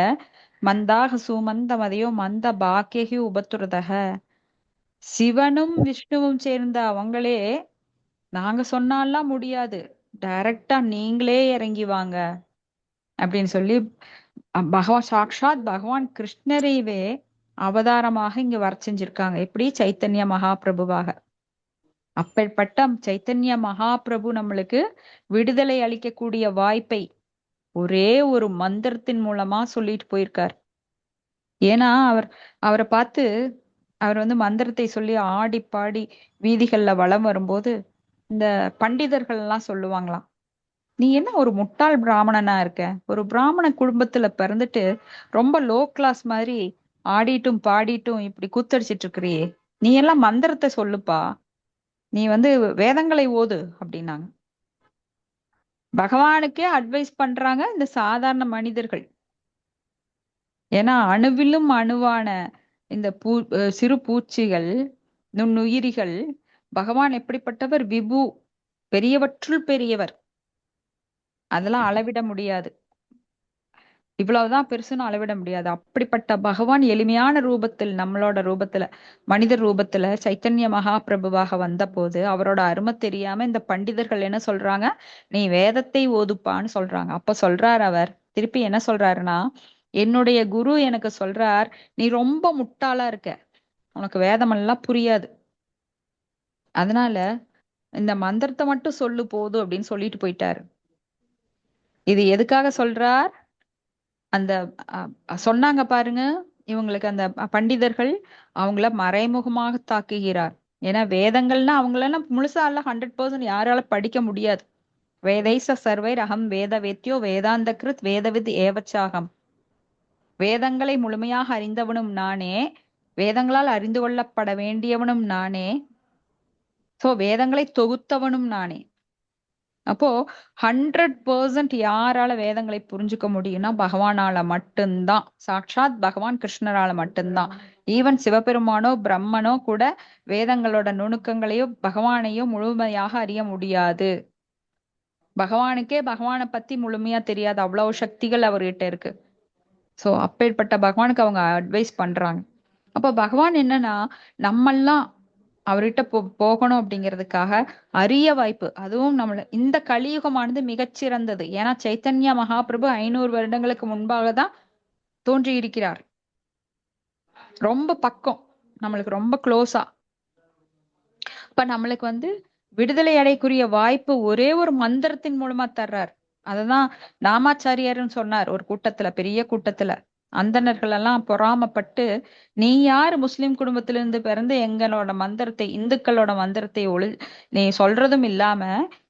மந்தாக சுமந்த மதையோ மந்த பாக்கியகி உபத்துரதக. சிவனும் விஷ்ணுவும் சேர்ந்த அவங்களே நாங்க சொன்னாலாம் முடியாது, டைரக்டா நீங்களே இறங்கி வாங்க அப்படின்னு சொல்லி பகவான் சாக்ஷாத் பகவான் கிருஷ்ணரைவே அவதாரமாக இங்க வர செஞ்சிருக்காங்க. எப்படி? சைத்தன்ய மகாபிரபுவாக. அப்பேற்பட்ட சைத்தன்ய மகாபிரபு நம்மளுக்கு விடுதலை அளிக்கக்கூடிய வாய்ப்பை ஒரே ஒரு மந்திரத்தின் மூலமா சொல்லிட்டு போயிருக்கார். ஏன்னா அவரை பார்த்து அவர் வந்து மந்திரத்தை சொல்லி ஆடி பாடி வீதிகள்ல வலம் வரும்போது இந்த பண்டிதர்கள் எல்லாம் சொல்லுவாங்களாம், நீ என்ன ஒரு முட்டாள் பிராமணனா இருக்க, ஒரு பிராமண குடும்பத்துல பிறந்துட்டு ரொம்ப லோ கிளாஸ் மாதிரி ஆடிட்டும் பாடிட்டும் இப்படி கூத்தடிச்சிட்டு இருக்கிறியே, நீ எல்லாம் மந்திரத்தை சொல்லுப்பா, நீ வந்து வேதங்களை ஓது அப்படின்னாங்க. பகவானுக்கே அட்வைஸ் பண்றாங்க இந்த சாதாரண மனிதர்கள். ஏன்னா அணுவிலும் அணுவான இந்த சிறு பூச்சிகள், நுண்ணுயிரிகள், பகவான் எப்படிப்பட்டவர்? விபு, பெரியவற்றுள் பெரியவர். அதெல்லாம் அளவிட முடியாது. இவ்வளவுதான் பெருசுன்னு அளவிட முடியாது. அப்படிப்பட்ட பகவான் எளிமையான ரூபத்தில், நம்மளோட ரூபத்துல, மனித ரூபத்துல சைத்தன்ய மகாபிரபுவாக வந்த போது அவரோட அருமை தெரியாம இந்த பண்டிதர்கள் என்ன சொல்றாங்க? நீ வேதத்தை ஓதுப்பான்னு சொல்றாங்க. அப்ப சொல்றார் அவர் திருப்பி என்ன சொல்றாருன்னா, என்னுடைய குரு எனக்கு சொல்றார், நீ ரொம்ப முட்டாளா இருக்க, உனக்கு வேதமெல்லாம் புரியாது, அதனால இந்த மந்திரத்தை மட்டும் சொல்லு போதும் அப்படின்னு சொல்லிட்டு போயிட்டாரு. இது எதுக்காக சொல்றார்? அந்த சொன்னாங்க பாருங்க, இவங்களுக்கு அந்த பண்டிதர்கள் அவங்கள மறைமுகமாக தாக்குகிறார். ஏன்னா வேதங்கள்னா அவங்களெல்லாம் முழுசா எல்லாம் 100% யாரால படிக்க முடியாது. வேதைச சர்வைர் அகம் வேத வேத்யோ வேதாந்த கிருத் வேதவித் ஏவச்சாகம். வேதங்களை முழுமையாக அறிந்தவனும் நானே, வேதங்களால் அறிந்து கொள்ளப்பட வேண்டியவனும் நானே, சோ வேதங்களை தொகுத்தவனும் நானே. அப்போ 100% யாரால வேதங்களை புரிஞ்சுக்க முடியும்னா பகவானால மட்டும்தான், சாட்சாத் பகவான் கிருஷ்ணரால மட்டும்தான். ஈவன் சிவபெருமானோ பிரம்மனோ கூட வேதங்களோட நுணுக்கங்களையோ பகவானையோ முழுமையாக அறிய முடியாது. பகவானுக்கே பகவானை பத்தி முழுமையா தெரியாது, அவ்வளவு சக்திகள் அவர்கிட்ட இருக்கு. சோ அப்பேற்பட்ட பகவானுக்கு அவங்க அட்வைஸ் பண்றாங்க. அப்ப பகவான் என்னன்னா, நம்மெல்லாம் அவர்கிட்ட போகணும் அப்படிங்கிறதுக்காக அரிய வாய்ப்பு. அதுவும் நம்மள இந்த கலியுகமானது மிகச்சிறந்தது. ஏன்னா சைத்தன்ய மகாபிரபு 500 வருடங்களுக்கு முன்பாக தான் தோன்றி இருக்கிறார். ரொம்ப பக்கம், நம்மளுக்கு ரொம்ப க்ளோஸா. இப்ப நம்மளுக்கு வந்து விடுதலை அடையக்கூடிய வாய்ப்பு ஒரே ஒரு மந்திரத்தின் மூலமா தர்றார். அததான் நாமாச்சாரியார்னு சொன்னார் ஒரு கூட்டத்துல, பெரிய கூட்டத்துல. அந்தணர்கள் எல்லாம் பொறாமப்பட்டு, நீ யாரு முஸ்லிம் குடும்பத்திலிருந்து பிறந்து எங்களோட மந்திரத்தை, இந்துக்களோட மந்திரத்தை நீ சொல்றதும் இல்லாம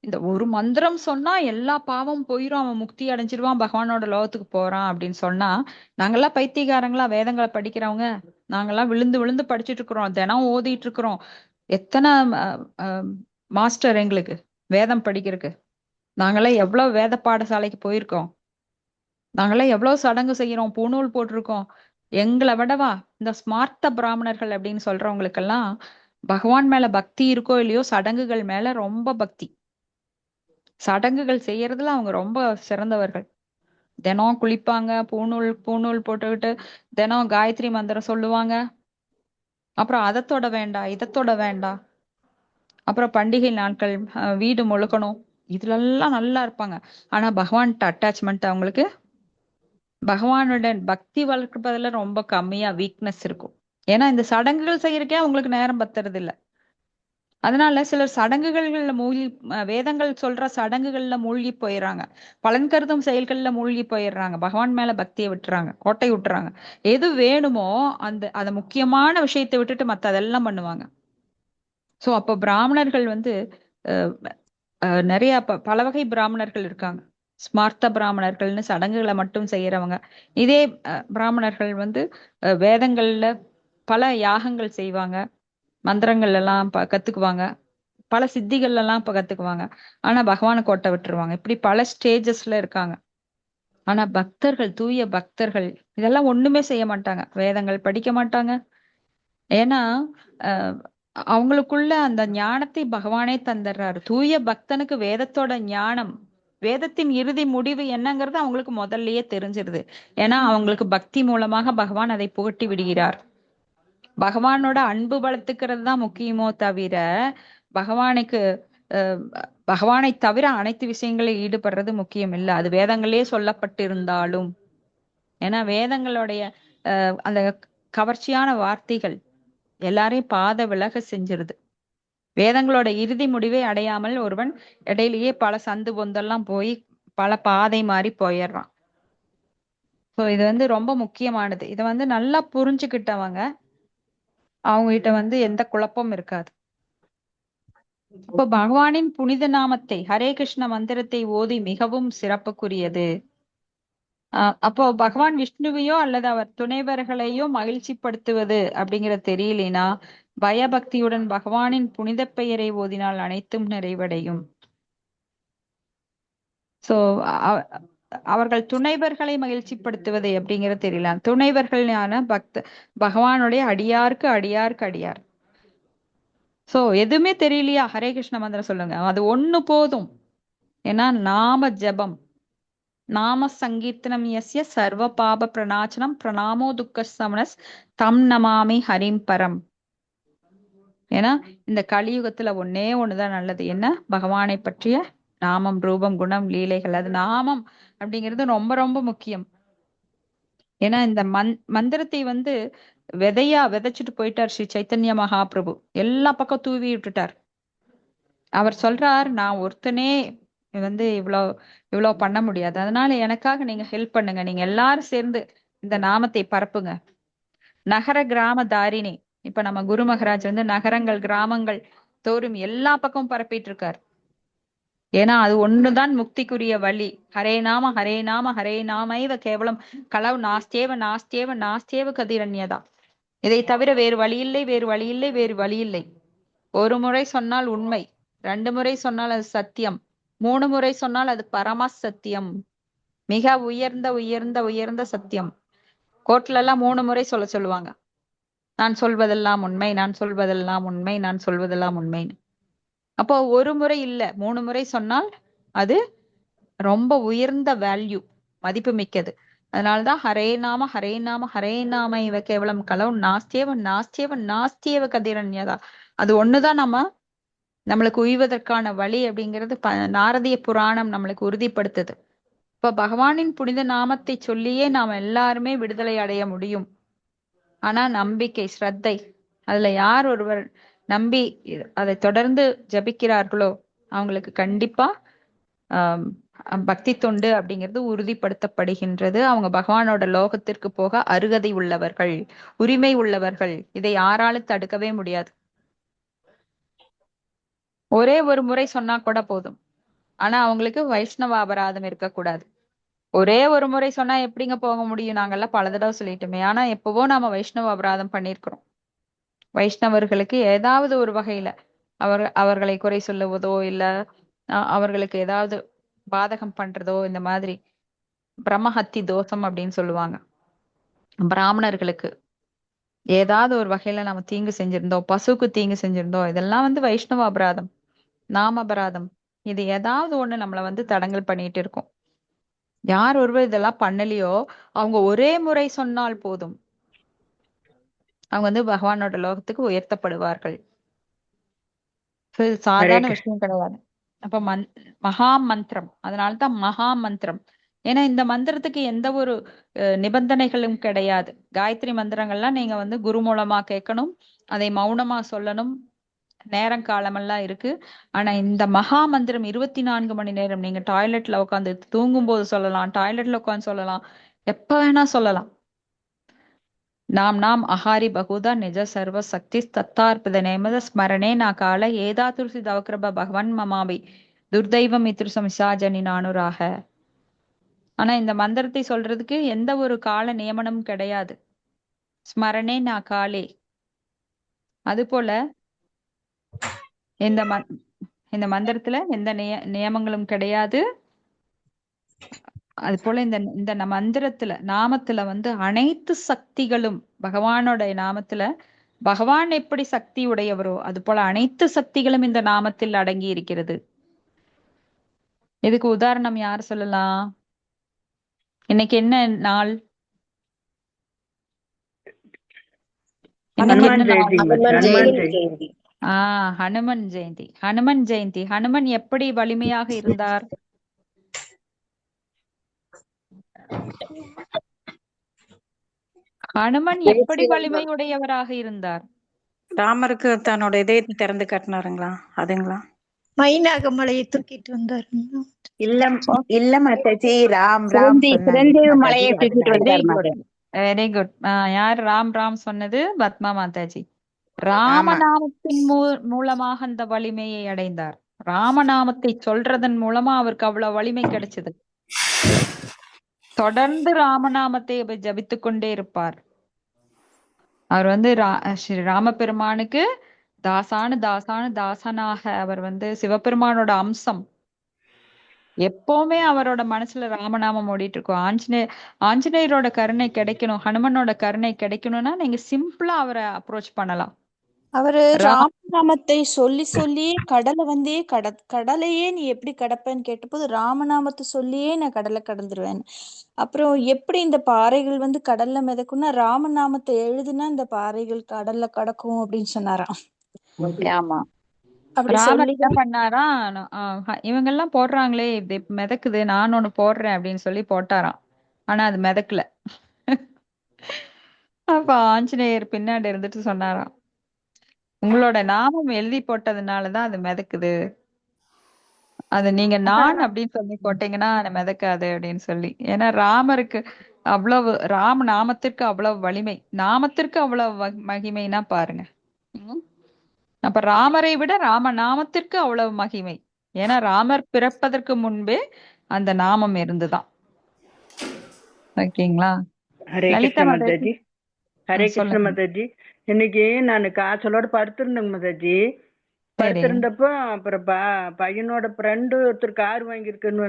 இந்த ஒரு மந்திரம் சொன்னா எல்லா பாவம் போயிரும், அவன் முக்தி அடைஞ்சிருவான், பகவானோட லோகத்துக்கு போறான் அப்படின்னு சொன்னா, நாங்கெல்லாம் பைத்தியக்காரங்களா வேதங்களை படிக்கிறவங்க? நாங்கெல்லாம் விழுந்து விழுந்து படிச்சுட்டு இருக்கிறோம், தினம் ஓதிட்டு இருக்கிறோம். எத்தனை மாஸ்டர் எங்களுக்கு வேதம் படிக்கிறதுக்கு. நாங்கெல்லாம் எவ்வளவு வேத பாடசாலைக்கு போயிருக்கோம், நாங்கெல்லாம் எவ்வளவு சடங்கு செய்யறோம், பூணூல் போட்டிருக்கோம். எங்களை விடவா இந்த ஸ்மார்த்த பிராமணர்கள் அப்படின்னு சொல்றவங்களுக்கெல்லாம் பகவான் மேல பக்தி இருக்கோ இல்லையோ, சடங்குகள் மேல ரொம்ப பக்தி. சடங்குகள் செய்யறதுல அவங்க ரொம்ப சிறந்தவர்கள். தினம் குளிப்பாங்க, பூணூல் போட்டுக்கிட்டு தினம் காயத்ரி மந்திரம் சொல்லுவாங்க. அப்புறம் அதத்தோட வேண்டாம் இதத்தோட வேண்டாம், அப்புறம் பண்டிகை நாட்கள் வீடு முழுக்கணும், இதுல எல்லாம் நல்லா இருப்பாங்க. ஆனா பகவான்கிட்ட அட்டாச்மெண்ட் அவங்களுக்கு, பகவானுடன் பக்தி வளர்ப்பதுல ரொம்ப கம்மியா வீக்னஸ் இருக்கும். ஏன்னா இந்த சடங்குகள் செய்யறதுக்கே அவங்களுக்கு நேரம் பத்துறது இல்ல. அதனால சிலர் சடங்குகள்ல மூழ்கி, வேதங்கள் சொல்ற சடங்குகள்ல மூழ்கி போயிடுறாங்க, பலன் கருதும் செயல்கள்ல மூழ்கி போயிடுறாங்க, பகவான் மேல பக்தியை விட்டுறாங்க, கோட்டை விட்டுறாங்க. எது வேணுமோ அந்த முக்கியமான விஷயத்தை விட்டுட்டு மத்த அதெல்லாம் பண்ணுவாங்க. சோ அப்ப பிராமணர்கள் வந்து நிறைய பல வகை பிராமணர்கள் இருக்காங்க. ஸ்மார்த்த பிராமணர்கள்னு சடங்குகளை மட்டும் செய்யறவங்க. இதே பிராமணர்கள் வந்து வேதங்கள்ல பல யாகங்கள் செய்வாங்க, மந்திரங்கள் எல்லாம் கத்துக்குவாங்க, பல சித்திகள் எல்லாம் கத்துக்குவாங்க. ஆனா பகவானை கோட்டை விட்டுருவாங்க. இப்படி பல ஸ்டேஜஸ்ல இருக்காங்க. ஆனா பக்தர்கள், தூய பக்தர்கள் இதெல்லாம் ஒண்ணுமே செய்ய மாட்டாங்க, வேதங்கள் படிக்க மாட்டாங்க. ஏன்னா அவங்களுக்குள்ள அந்த ஞானத்தை பகவானே தந்துடுறாரு. தூய பக்தனுக்கு வேதத்தோட ஞானம், வேதத்தின் இறுதி முடிவு என்னங்கிறது அவங்களுக்கு முதல்லயே தெரிஞ்சிருது. ஏன்னா அவங்களுக்கு பக்தி மூலமாக பகவான் அதை புகட்டி விடுகிறார். பகவானோட அன்பு வளர்த்துக்கிறது தான் முக்கியமோ தவிர, பகவானுக்கு பகவானை தவிர அனைத்து விஷயங்களில் ஈடுபடுறது முக்கியம் இல்லை. அது வேதங்களே சொல்லப்பட்டிருந்தாலும், ஏன்னா வேதங்களுடைய அந்த கவர்ச்சியான வார்த்தைகள் எல்லாரையும் பாத விலக செஞ்சிருது. வேதங்களோட இறுதி முடிவை அடையாமல் ஒருவன் இடையிலேயே பல சந்து பொந்தெல்லாம் போய் பல பாதை மாறி போயிடுறான். ஸோ இது வந்து ரொம்ப முக்கியமானது. இதை வந்து நல்லா புரிஞ்சுக்கிட்டவங்க அவங்க கிட்ட வந்து எந்த குழப்பமும் இருக்காது. அப்போ பகவானின் புனித நாமத்தை ஹரே கிருஷ்ண மந்திரத்தை ஓதி மிகவும் சிறப்புக்குரியது. அப்போ பகவான் விஷ்ணுவையோ அல்லது அவர் துணைவர்களையோ மகிழ்ச்சிப்படுத்துவது அப்படிங்கிறது தெரியலனா பயபக்தியுடன் பகவானின் புனித பெயரை ஓதினால் அனைத்தும் நிறைவடையும். சோ அவர்கள் துணைவர்களை மகிழ்ச்சிப்படுத்துவது அப்படிங்கிறது தெரியல. துணைவர்கள் பகவானுடைய அடியாருக்கு அடியாருக்கு அடியார். சோ எதுவுமே தெரியலையா, ஹரே கிருஷ்ண மந்திரம் சொல்லுங்க, அது ஒண்ணு போதும். ஏன்னா நாம ஜபம் நாம சங்கீர்த்தனம் யஸ்ய சர்வ பாப பிரணாச்சனம் பிரணாமோ துக்க சமனஸ் தம் நமாமி ஹரிம் பரம். ஏன்னா இந்த கலியுகத்துல ஒன்னே ஒண்ணுதான் நல்லது, என்ன? பகவானை பற்றிய நாமம், ரூபம், குணம், லீலைகள். அது நாமம் அப்படிங்கிறது ரொம்ப ரொம்ப முக்கியம். ஏன்னா இந்த மந்திரத்தை வந்து விதையா விதைச்சிட்டு போயிட்டார் ஸ்ரீ சைத்தன்ய மகாபிரபு. எல்லா பக்கம் தூவி விட்டுட்டார். அவர் சொல்றார், நான் ஒருத்தனே வந்து இவ்வளவு பண்ண முடியாது, அதனால எனக்காக நீங்க ஹெல்ப் பண்ணுங்க, நீங்க எல்லாரும் சேர்ந்து இந்த நாமத்தை பரப்புங்க. நகர கிராம தாரிணி. இப்ப நம்ம குரு மகராஜ் வந்து நகரங்கள் கிராமங்கள் தோறும் எல்லா பக்கம் பரப்பிட்டு இருக்கார். ஏன்னா அது ஒண்ணுதான் முக்திக்குரிய வழி. ஹரே நாம ஹரே நாம ஹரே நாமைவ கேவலம் களவு நாஸ்தேவ நாஸ்தேவ நாஸ்தேவ கதிரண்யதா. இதை தவிர வேறு வழி இல்லை, வேறு வழி இல்லை, வேறு வழி இல்லை. ஒரு முறை சொன்னால் உண்மை, 2 முறை சொன்னால் அது சத்தியம், 3 முறை சொன்னால் அது பரம சத்தியம், மிக உயர்ந்த உயர்ந்த உயர்ந்த சத்தியம். கோர்ட்ல எல்லாம் 3 முறை சொல்லுவாங்க, நான் சொல்வதெல்லாம் உண்மை, நான் சொல்வதெல்லாம் உண்மை, நான் சொல்வதெல்லாம் உண்மைன்னு. அப்போ ஒரு முறை இல்ல 3 முறை சொன்னால் அது ரொம்ப உயர்ந்த வேல்யூ, மதிப்பு மிக்கது. அதனாலதான் ஹரே நாம ஹரே நாம ஹரே நாம இவ கேவலம் களவு நாஸ்தியவ நாஸ்தியவ நாஸ்தியவ கதிரண்யதா. அது ஒண்ணுதான் நம்மளுக்கு உய்வதற்கான வழி அப்படிங்கிறது நாரதிய புராணம் நம்மளுக்கு உறுதிப்படுத்துது. இப்ப பகவானின் புனித நாமத்தை சொல்லியே நாம எல்லாருமே விடுதலை அடைய முடியும். ஆனா நம்பிக்கை, ஸ்ரத்தை, அதுல யார் ஒருவர் நம்பி அதை தொடர்ந்து ஜபிக்கிறார்களோ அவங்களுக்கு கண்டிப்பா பக்தி தொண்டு அப்படிங்கிறது உறுதிப்படுத்தப்படுகின்றது. அவங்க பகவானோட லோகத்திற்கு போக அருகதை உள்ளவர்கள், உரிமை உள்ளவர்கள். இதை யாராலும் தடுக்கவே முடியாது. ஒரே ஒரு முறை சொன்னா கூட போதும். ஆனா அவங்களுக்கு வைஷ்ணவ அபராதம் இருக்கக்கூடாது. ஒரே ஒரு முறை சொன்னா எப்படிங்க போக முடியும்? நாங்கெல்லாம் பல தடவை சொல்லிட்டோமே. ஆனா எப்பவோ நாம வைஷ்ணவ அபராதம் பண்ணிருக்கிறோம். வைஷ்ணவர்களுக்கு ஏதாவது ஒரு வகையில அவர்களை குறை சொல்லுவதோ இல்ல அவர்களுக்கு ஏதாவது பாதகம் பண்றதோ, இந்த மாதிரி பிரம்மஹத்தி தோஷம் அப்படின்னு சொல்லுவாங்க. பிராமணர்களுக்கு ஏதாவது ஒரு வகையில நம்ம தீங்கு செஞ்சிருந்தோம், பசுக்கு தீங்கு செஞ்சிருந்தோம், இதெல்லாம் வந்து வைஷ்ணவ அபராதம், நாம அபராதம். இது ஏதாவது ஒண்ணு நம்மள வந்து தடங்கல் பண்ணிட்டு இருக்கோம். யார் ஒருவர் இதெல்லாம் பண்ணலையோ அவங்க ஒரே முறை சொன்னால் போதும், அவங்க வந்து பகவானோட லோகத்துக்கு உயர்த்தப்படுவார்கள். சாதாரண விஷயம் கிடையாது. அப்ப மகா மந்திரம், அதனால்தான் மகா மந்திரம். ஏன்னா இந்த மந்திரத்துக்கு எந்த ஒரு நிபந்தனைகளும் கிடையாது. காயத்ரி மந்திரங்கள்லாம் நீங்க வந்து குரு மூலமா கேட்கணும், அதை மௌனமா சொல்லணும், நேரம் காலமெல்லாம் இருக்கு. ஆனா இந்த மகா மந்திரம் 24 மணி நேரம் நீங்க டாய்லெட்ல உட்காந்து தூங்கும் போது சொல்லலாம், டாய்லெட்ல உட்காந்து சொல்லலாம், எப்ப வேணா சொல்லலாம். நாம் அஹாரி பகுதா நிஜ சர்வ சக்தி தத்தார்பித நேமத ஸ்மரணே நா கால ஏதா துருசி தவக்கிரப பகவன் மமாபி துர்தைவம் இத்ரு சமிசாஜனி நானுராக. ஆனா இந்த மந்திரத்தை சொல்றதுக்கு எந்த ஒரு கால நியமனமும் கிடையாது. ஸ்மரணே நா காலே. அது போல இந்த மந்திரத்துல எந்த நியமங்களும் கிடையாது. அது போல இந்த மந்திரத்துல நாமத்துல வந்து அனைத்து சக்திகளும் பகவானோட நாமத்துல பகவான் எப்படி சக்தி உடையவரோ அது போல அனைத்து சக்திகளும் இந்த நாமத்தில் அடங்கி இருக்கிறது. இதுக்கு உதாரணம் யார் சொல்லலாம்? இன்னைக்கு என்ன நாள்? இன்னைக்கு என்ன நாள்? ஹனுமன் ஜெயந்தி. ஹனுமன் ஜெயந்தி. ஹனுமன் எப்படி வலிமையாக இருந்தார்? ஹனுமன் எப்படி வலிமையுடையவராக இருந்தார்? ராமருக்கு தன்னோட இதயத்தை திறந்து காட்டினாருங்களா? அதுங்களா? மைனாகமலையை தூக்கிட்டு வந்தாருங்களா? இல்ல மாதாஜி, ராம் சிரஞ்சீவி சொன்னாங்க மலையை மாதாஜி. தூக்கிட்டு வெரி வந்தார் குட், மாதாஜி. Very good. யார் ராம் சொன்னது? பத்மா மாதாஜி. ஆமா. ராமநாமத்தின் மூலமாக அந்த வலிமையை அடைந்தார். ராமநாமத்தை சொல்றதன் மூலமா அவருக்கு அவ்வளவு வலிமை கிடைச்சது. தொடர்ந்து ராமநாமத்தை அவர் ஜபித்துக் கொண்டே இருப்பார். அவர் வந்து ஸ்ரீ ராமபெருமானுக்கு தாசனாக அவர் வந்து சிவபெருமானோட அம்சம். எப்பவுமே அவரோட மனசுல ராமநாமம் ஓடிட்டு இருக்கும். ஆஞ்சநேயரோட கருணை கிடைக்கணும், ஹனுமனோட கருணை கிடைக்கணும்னா நீங்க சிம்பிளா அவரை அப்ரோச் பண்ணலாம். அவரு ராமநாமத்தை சொல்லி சொல்லியே கடலை வந்தே கடலையே நீ எப்படி கடப்பேன்னு கேட்டபோது ராமநாமத்தை சொல்லியே நான் கடலை கடந்துருவேன். அப்புறம் எப்படி இந்த பாறைகள் வந்து கடல்ல மிதக்கும்னா ராமநாமத்தை எழுதுனா இந்த பாறைகள் கடல்ல கடக்கும் அப்படின்னு சொன்னாராம். ஆமா, அப்படி ராமர் சொல்லி என்ன பண்ணாரா, இவங்க எல்லாம் போடுறாங்களே இது மிதக்குது, நான் ஒண்ணு போடுறேன் அப்படின்னு சொல்லி போட்டாராம். ஆனா அது மிதக்கல. அப்ப ஆஞ்சநேயர் பின்னாடி இருந்துட்டு சொன்னாராம், உங்களோட நாமம் எழுதி போட்டதுனாலதான் அது மிதக்குது, அது நீங்க நான் அப்படின்னு சொல்லி போட்டீங்கன்னா அது மிதக்காது அப்படின்னு சொல்லி. ஏன்னா ராமருக்கு அவ்வளவு, ராம நாமத்திற்கு அவ்வளவு வலிமை, நாமத்திற்கு அவ்வளவு மகிமைனா பாருங்க. அப்ப ராமரை விட ராம நாமத்திற்கு அவ்வளவு மகிமை. ஏன்னா ராமர் பிறப்பதற்கு முன்பே அந்த நாமம் இருந்துதான். ஓகேங்களா? ஹரே லலிதா கிருஷ்ண மாதாஜி மாதாஜி. ஹரே கிருஷ்ண சொல்லுங்க. மாதாஜி. இன்னைக்கு நான் காய்ச்சலோட படுத்திருந்தேங்க மாதாஜி. சரி, படுத்திருந்தப்போ அப்புறம் பையனோட ஃப்ரெண்டு ஒருத்தர் கார் வாங்கியிருக்குன்னு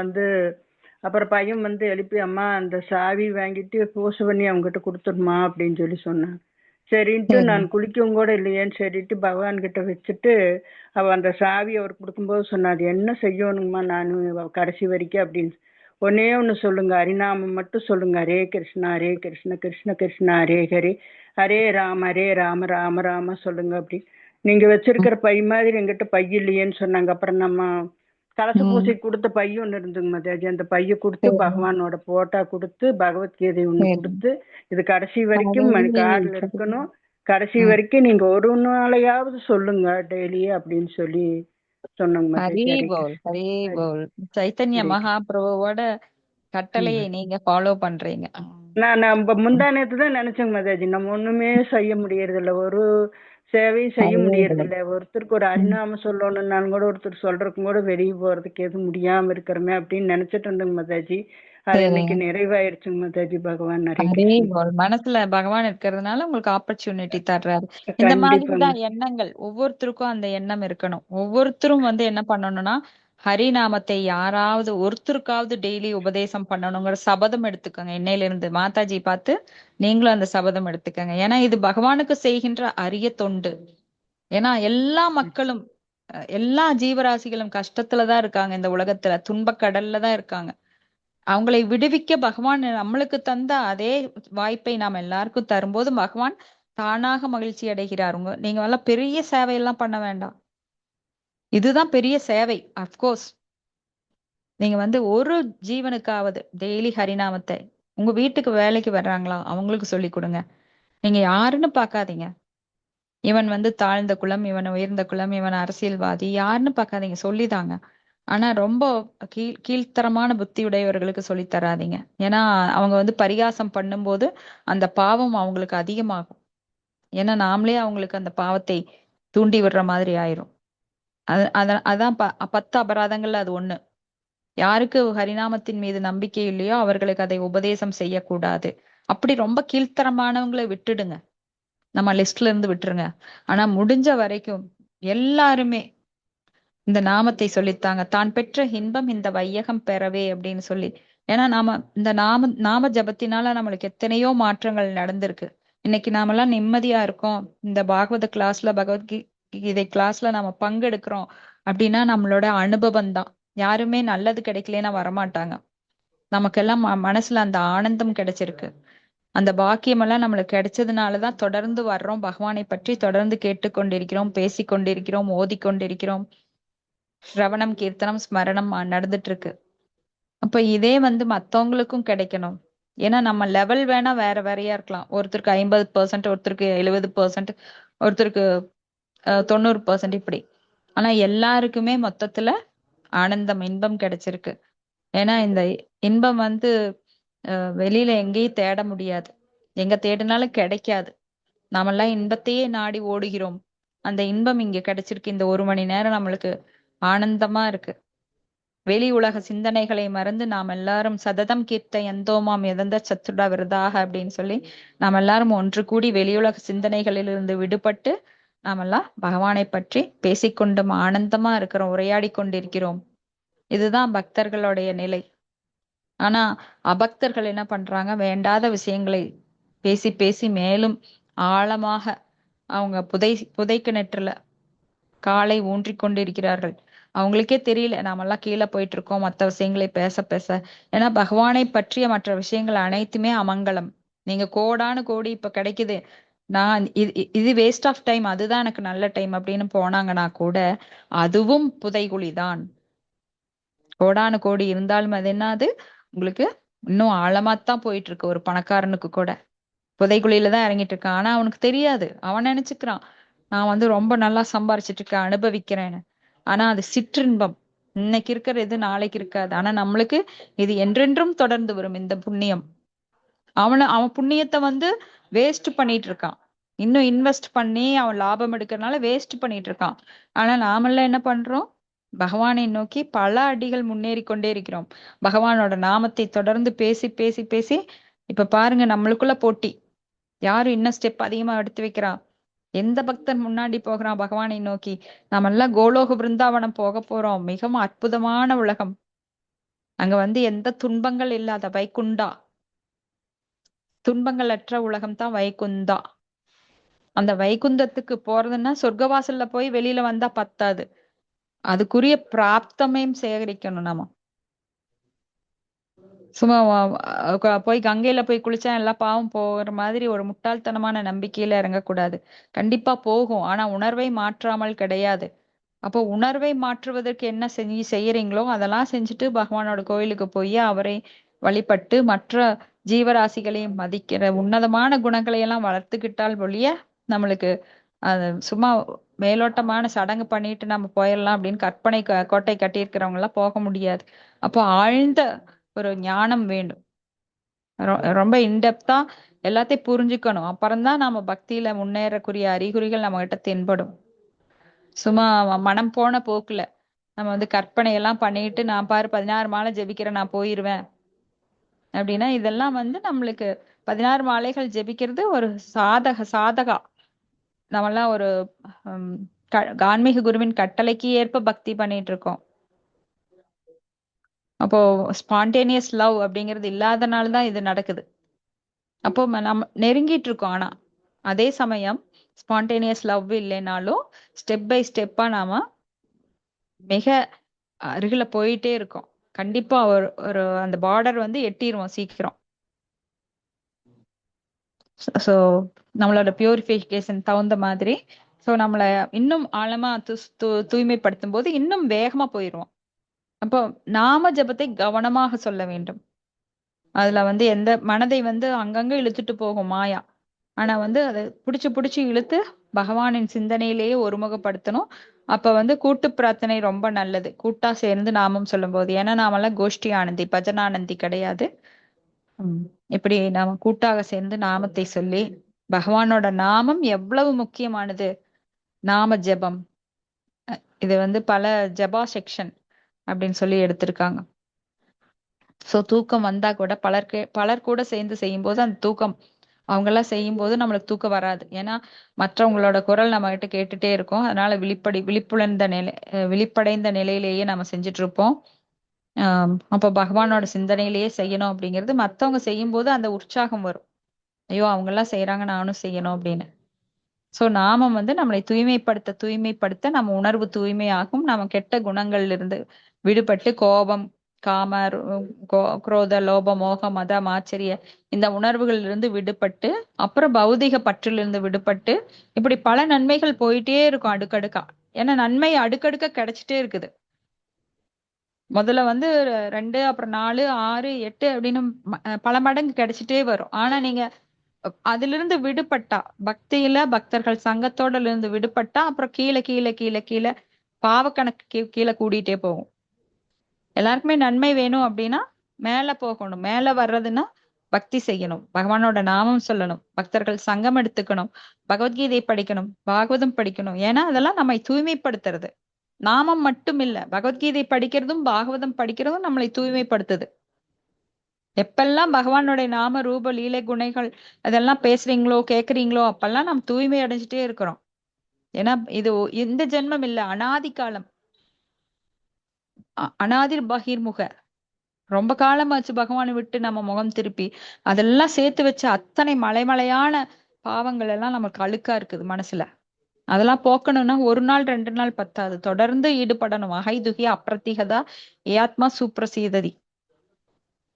வந்து அப்புறம் பையன் வந்து எழுப்பி, அம்மா அந்த சாவி வாங்கிட்டு பூசை பண்ணி அவங்ககிட்ட கொடுத்துருமா அப்படின்னு சொல்லி சொன்னான். சரின்ட்டு சரி, நான் குளிக்கவும் கூட இல்லையேன்னு சொல்லிட்டு பகவான் கிட்ட வச்சுட்டு அவ அந்த சாவி அவர் கொடுக்கும்போது சொன்னா, அது என்ன செய்யணுங்கம்மா நான் கடைசி வரைக்கும் அப்படின்னு. ஒன்னே ஒன்று சொல்லுங்க, ஹரிநாமம் மட்டும் சொல்லுங்க, ஹரே கிருஷ்ணா ஹரே கிருஷ்ண கிருஷ்ண கிருஷ்ணா ஹரே ஹரே, ஹரே ராம ராம ராம சொல்லுங்க அப்படி. நீங்க வச்சிருக்கிற பை மாதிரி எங்கிட்ட பை இல்லையேன்னு சொன்னாங்க. அப்புறம் நம்ம கலச பூசை கொடுத்த பை ஒண்ணு இருந்துங்க மாதாஜி. அந்த பைய கொடுத்து சரி, பகவானோட போட்டா கொடுத்து பகவத்கீதை ஒண்ணு சரி. கொடுத்து, இது கடைசி வரைக்கும் கார்ல இருக்கணும், கடைசி ம். வரைக்கும் நீங்க ஒரு நாளையாவது சொல்லுங்க டெய்லியே அப்படின்னு சொல்லி சொன்னாங்க மாதாஜி. ஹரி ஹரே போல், கிருஷ்ணா. ஹரி ஹரி போல். சைத்தன்ய ஹரே கிருஷ்ணா. மகாபிரபுவோட கட்டளையை நீங்க ஃபாலோ பண்றீங்க. நான் முந்தா நேத்து தான் நினைச்சேங்க மாதாஜி, நம்ம ஒண்ணுமே செய்ய முடியறது இல்ல, ஒரு சேவையும் செய்ய ஹரி முடியறது போல். இல்ல. ஒருத்தருக்கு ஒரு ஹரிநாமம் சொல்லணும்னாலும் கூட ஒருத்தர் சொல்றதுக்கும் கூட வெளியே போறதுக்கு எதுவும் முடியாம இருக்கிறமே அப்படின்னு நினைச்சிட்டு இருந்தேங்க மாதாஜி. அது சரி, இன்னைக்கு நிறைவாயிருச்சுங்க மாதாஜி. பகவான் ஹரே ஹரி கிருஷ்ணன். போல். மனசுல பகவான் இருக்கிறதுனால உங்களுக்கு ஆப்பர்ச்சுனிட்டி தர்றாரு. இந்த கண்டிப்பாங்க. மாதிரிதான் எண்ணங்கள் ஒவ்வொருத்தருக்கும் அந்த எண்ணம் இருக்கணும். ஒவ்வொருத்தரும் வந்து என்ன பண்ணணும்னா ஹரிநாமத்தை யாராவது ஒருத்தருக்காவது டெய்லி உபதேசம் பண்ணணுங்கிற சபதம் எடுத்துக்கோங்க. இன்னையில இருந்து மாதாஜி பார்த்து நீங்களும் அந்த சபதம் எடுத்துக்கோங்க. ஏன்னா இது பகவானுக்கு செய்கின்ற அரிய தொண்டு. ஏன்னா எல்லா மக்களும் எல்லா ஜீவராசிகளும் கஷ்டத்துலதான் இருக்காங்க, இந்த உலகத்துல துன்பக் கடல்ல தான் இருக்காங்க. அவங்களை விடுவிக்க பகவான் நம்மளுக்கு தந்த அதே வாய்ப்பை நாம் எல்லாருக்கும் தரும்போது பகவான் தானாக மகிழ்ச்சி அடைகிறார். நீங்க எல்லாம் பெரிய சேவையெல்லாம் பண்ண வேண்டாம், இதுதான் பெரிய சேவை. அப்கோர்ஸ் நீங்க வந்து ஒரு ஜீவனுக்காவது டெய்லி ஹரிநாமத்தை, உங்க வீட்டுக்கு வேலைக்கு வர்றாங்களா அவங்களுக்கு சொல்லி கொடுங்க. நீங்க யாருன்னு பார்க்காதீங்க, இவன் வந்து தாழ்ந்த குலம், இவன் உயர்ந்த குலம், இவன் அரசியல்வாதி, யாருன்னு பார்க்காதீங்க, சொல்லிதாங்க. ஆனா ரொம்ப கீழ்த்தரமான புத்தி உடையவர்களுக்கு சொல்லி தராதீங்க. ஏன்னா அவங்க வந்து பரிகாசம் பண்ணும்போது அந்த பாவம் அவங்களுக்கு அதிகமாகும். ஏன்னா நாமளே அவங்களுக்கு அந்த பாவத்தை தூண்டி விடுற மாதிரி ஆயிரும். அதான் 10 அபராதங்கள்ல அது ஒண்ணு. யாருக்கு ஹரிநாமத்தின் மீது நம்பிக்கை இல்லையோ அவர்களுக்கு அதை உபதேசம் செய்யக்கூடாது. அப்படி ரொம்ப கீழ்த்தரமானவங்களை விட்டுடுங்க, நம்ம லிஸ்ட்ல இருந்து விட்டுருங்க. ஆனா முடிஞ்ச வரைக்கும் எல்லாருமே இந்த நாமத்தை சொல்லித்தாங்க, தான் பெற்ற இன்பம் இந்த வையகம் பெறவே அப்படின்னு சொல்லி. ஏன்னா இந்த நாம ஜபத்தினால நம்மளுக்கு எத்தனையோ மாற்றங்கள் நடந்திருக்கு. இன்னைக்கு நாமெல்லாம் நிம்மதியா இருக்கோம், இந்த பாகவத கிளாஸ்ல பகவத்கீதை கிளாஸ்ல நாம பங்கெடுக்கிறோம் அப்படின்னா நம்மளோட அனுபவம் தான். யாருமே நல்லது கிடைக்கலன்னா வரமாட்டாங்க. நமக்கெல்லாம் மனசுல அந்த ஆனந்தம் கிடைச்சிருக்கு. அந்த பாக்கியம் எல்லாம் நம்மளுக்கு கிடைச்சதுனாலதான் தொடர்ந்து வர்றோம், பகவானை பற்றி தொடர்ந்து கேட்டுக்கொண்டிருக்கிறோம், பேசிக்கொண்டிருக்கிறோம், ஓதிக்கொண்டிருக்கிறோம், சிரவணம் கீர்த்தனம் ஸ்மரணம் நடந்துட்டு இருக்கு. அப்ப இதே மத்தவங்களுக்கும் கிடைக்கணும். ஏன்னா நம்ம லெவல் வேணா வேற வேறையா இருக்கலாம். ஒருத்தருக்கு 50%, ஒருத்தருக்கு 70%, ஒருத்தருக்கு 90% இப்படி. ஆனா எல்லாருக்குமே மொத்தத்துல ஆனந்தம், இன்பம் கிடைச்சிருக்கு. ஏன்னா இந்த இன்பம் வெளியில எங்கேயும் தேட முடியாது. எங்க தேடினாலும் கிடைக்காது. நாமெல்லாம் இன்பத்தையே நாடி ஓடுகிறோம். அந்த இன்பம் இங்க கிடைச்சிருக்கு. இந்த 1 மணி நேரம் நம்மளுக்கு ஆனந்தமா இருக்கு. வெளி உலக சிந்தனைகளை மறந்து நாம் எல்லாரும் சததம் கீர்த்த எந்தோமாம் எதந்த சத்துடா விரதாக அப்படின்னு சொல்லி நாம் எல்லாரும் ஒன்று கூடி வெளியுலக சிந்தனைகளிலிருந்து விடுபட்டு நாமெல்லாம் பகவானை பற்றி பேசிக்கொண்டும் ஆனந்தமா இருக்கிறோம், உரையாடி கொண்டிருக்கிறோம். இதுதான் பக்தர்களுடைய நிலை. ஆனா அபக்தர்கள் என்ன பண்றாங்க? வேண்டாத விஷயங்களை பேசி பேசி மேலும் ஆழமாக அவங்க புதை கிணற்றுல காலை ஊன்றிக் கொண்டிருக்கிறார்கள். அவங்களுக்கே தெரியல நாமெல்லாம் கீழே போயிட்டு இருக்கோம் மற்ற விஷயங்களை பேச பேச. ஏன்னா பகவானை பற்றிய மற்ற விஷயங்கள் அனைத்துமே அமங்கலம். நீங்க கோடானு கோடி இப்ப கிடைக்குது, நான் இது வேஸ்ட் ஆஃப் டைம், அதுதான் எனக்கு நல்ல டைம் அப்படின்னு போனாங்கன்னா கூட அதுவும் புதைகுழிதான். கோடானு கோடி இருந்தாலும் அது என்னது, உங்களுக்கு இன்னும் ஆழமாத்தான் போயிட்டு இருக்கு. ஒரு பணக்காரனுக்கு கூட புதைகுழியில தான் இறங்கிட்டு இருக்கான். ஆனா அவனுக்கு தெரியாது. அவன் நினைச்சுக்கிறான் நான் ரொம்ப நல்லா சம்பாரிச்சிட்டு இருக்கேன், அனுபவிக்கிறேன்னு. ஆனா அது சிற்றின்பம். இன்னைக்கு இருக்கிறது நாளைக்கு இருக்காது. ஆனா நம்மளுக்கு இது என்றென்றும் தொடர்ந்து வரும் இந்த புண்ணியம். அவன் புண்ணியத்தை வேஸ்ட் பண்ணிட்டு இருக்கான். இன்னும் இன்வெஸ்ட் பண்ணி அவன் லாபம் எடுக்கிறதுனால வேஸ்ட் பண்ணிட்டு இருக்கான். ஆனா நாமெல்லாம் என்ன பண்றோம்? பகவானை நோக்கி பல அடிகள் முன்னேறி கொண்டே இருக்கிறோம். பகவானோட நாமத்தை தொடர்ந்து பேசி பேசி பேசி இப்ப பாருங்க, நம்மளுக்குள்ள போட்டி. யாரு இன்னும் ஸ்டெப் அதிகமா எடுத்து வைக்கிறா, எந்த பக்தன் முன்னாடி போகிறான் பகவானை நோக்கி. நாம எல்லாம் கோலோக பிருந்தாவனம் போக போறோம். மிகவும் அற்புதமான உலகம். அங்க எந்த துன்பங்கள் இல்லாத வைகுண்டா, துன்பங்கள் அற்ற உலகம் தான் வைகுந்தா. அந்த வைகுந்தத்துக்கு போறதுன்னா சொர்க்கவாசல்ல போய் வெளியில வந்தா பத்தாது, அதுக்குரிய பிராப்தமையும் சேகரிக்கணும். நாம சும்மா போய் கங்கையில போய் குளிச்சா எல்லா பாவம் போகிற மாதிரி ஒரு முட்டாள்தனமான நம்பிக்கையில இறங்கக்கூடாது. கண்டிப்பா போகும், ஆனா உணர்வை மாற்றாமல் கிடையாது. அப்போ உணர்வை மாற்றுவதற்கு என்ன செய்யறீங்களோ அதெல்லாம் செஞ்சுட்டு பகவானோட கோயிலுக்கு போய் அவரை வழிபட்டு மற்ற ஜீவராசிகளையும் மதிக்கிற உன்னதமான குணங்களை எல்லாம் வளர்த்துக்கிட்டால் ஒழிய நம்மளுக்கு அது சும்மா மேலோட்டமான சடங்கு பண்ணிட்டு நம்ம போயிடலாம் அப்படின்னு கற்பனை கோட்டை கட்டியிருக்கிறவங்க எல்லாம் போக முடியாது. அப்போ ஆழ்ந்த ஒரு ஞானம் வேண்டும். ரொம்ப இன்டெப்தா எல்லாத்தையும் புரிஞ்சுக்கணும். அப்புறம்தான் நாம பக்தியில முன்னேறக்கூடிய அறிகுறிகள் நம்ம கிட்ட தென்படும். சும்மா மனம் போன போக்குல நம்ம கற்பனை எல்லாம் பண்ணிட்டு நான் பாரு 16 மாலை ஜெபிக்கிறேன் நான் போயிருவேன் அப்படின்னா இதெல்லாம் நம்மளுக்கு 16 மாலைகள் ஜெபிக்கிறது ஒரு சாதகா. நம்மெல்லாம் ஒரு ஆன்மீக குருவின் கட்டளைக்கு ஏற்ப பக்தி பண்ணிட்டு இருக்கோம். அப்போ ஸ்பான்டேனியஸ் லவ் அப்படிங்கிறது இல்லாதனாலதான் இது நடக்குது. அப்போ நம்ம நெருங்கிட்டு இருக்கோம். ஆனா அதே சமயம் ஸ்பான்டேனியஸ் லவ் இல்லைனாலும் ஸ்டெப் பை ஸ்டெப்பா நாம மிக அருகில போயிட்டே இருக்கோம். கண்டிப்பா ஒரு அந்த பார்டர் எட்டிடுவோம் சீக்கிரம். ஸோ நம்மளோட பியூரிஃபிகேஷன் தகுந்த மாதிரி ஸோ நம்மளை இன்னும் ஆழமா தூய்மைப்படுத்தும் போது இன்னும் வேகமா போயிடுவோம். அப்போ நாம ஜபத்தை கவனமாக சொல்ல வேண்டும். அதுல எந்த மனதை அங்கங்க இழுத்துட்டு போகும் மாயா. ஆனா அதை புடிச்சு இழுத்து பகவானின் சிந்தனையிலேயே ஒருமுகப்படுத்தணும். அப்ப கூட்டு பிரார்த்தனை ரொம்ப நல்லது, கூட்டா சேர்ந்து நாமம் சொல்லும் போது. ஏன்னா நாமெல்லாம் கோஷ்டி ஆனந்தி பஜனானந்தி கிடையாது. இப்படி நாம கூட்டாக சேர்ந்து நாமத்தை சொல்லி பகவானோட நாமம் எவ்வளவு முக்கியமானது. நாம ஜெபம் இது பல ஜபா செக்ஷன் அப்படின்னு சொல்லி எடுத்திருக்காங்க. சோ தூக்கம் வந்தா கூட பலர் கூட சேர்ந்து செய்யும் போது அந்த தூக்கம் அவங்க எல்லாம் செய்யும் போது நம்மளுக்கு தூக்கம் வராது. ஏன்னா மற்றவங்களோட குரல் நம்ம கிட்ட கேட்டுட்டே இருக்கும். அதனால விழிப்படைந்த நிலையிலேயே நம்ம செஞ்சுட்டு இருப்போம். அப்ப பகவானோட சிந்தனையிலேயே செய்யணும் அப்படிங்கிறது. மத்தவங்க செய்யும் போது அந்த உற்சாகம் வரும், ஐயோ அவங்க எல்லாம் செய்யறாங்க நானும் செய்யணும் அப்படின்னு. சோ நாமம் நம்மளை தூய்மைப்படுத்த நம்ம உணர்வு தூய்மையாகும். நம்ம கெட்ட குணங்கள்ல இருந்து விடுபட்டு கோபம் காம, குரோத, லோப, மோக, மத, ஆச்சரிய இந்த உணர்வுகளிலிருந்து விடுபட்டு, அப்புறம் பௌதிக பற்றிலிருந்து விடுபட்டு, இப்படி பல நன்மைகள் போயிட்டே இருக்கும் அடுக்கடுக்கா. ஏன்னா நன்மை அடுக்கடுக்க கிடைச்சிட்டே இருக்குது. முதல்ல வந்து 2, அப்புறம் 4, 6, 8 அப்படின்னு பல மடங்கு கிடைச்சிட்டே வரும். ஆனா நீங்க அதிலிருந்து விடுபட்டா, பக்தியில பக்தர்கள் சங்கத்தோட இருந்து விடுபட்டா, அப்புறம் கீழே கீழே கீழே கீழே பாவக்கணக்கு கீழே கூடிட்டே போகும். எல்லாருக்குமே நன்மை வேணும் அப்படின்னா மேல போகணும். மேல வர்றதுன்னா பக்தி செய்யணும், பகவானோட நாமம் சொல்லணும், பக்தர்கள் சங்கம் எடுத்துக்கணும், பகவத்கீதை படிக்கணும், பாகவதம் படிக்கணும். ஏன்னா அதெல்லாம் நம்மை தூய்மைப்படுத்துறது. நாமம் மட்டும் இல்ல, பகவத்கீதை படிக்கிறதும் பாகவதம் படிக்கிறதும் நம்மளை தூய்மைப்படுத்துது. எப்பெல்லாம் பகவானுடைய நாம ரூப லீலை குணைகள் அதெல்லாம் பேசுறீங்களோ கேக்குறீங்களோ அப்பெல்லாம் நம்ம தூய்மை அடைஞ்சிட்டே இருக்கிறோம். ஏன்னா இது இந்த ஜென்மம் இல்ல, அனாதி காலம், அனாதி பகிர்முக. ரொம்ப காலமாச்சு பகவானை விட்டு நம்ம முகம் திருப்பி. அதெல்லாம் சேர்த்து வச்ச அத்தனை மலைமலையான பாவங்கள் எல்லாம் நமக்கு அழுக்கா இருக்குது மனசுல. அதெல்லாம் போக்கணும்னா 1 நாள் 2 நாள் பத்தாது, தொடர்ந்து ஈடுபடணும். அகைதுகி அப்பிரதிகதா ஏத்மா சுப்ரசீததி.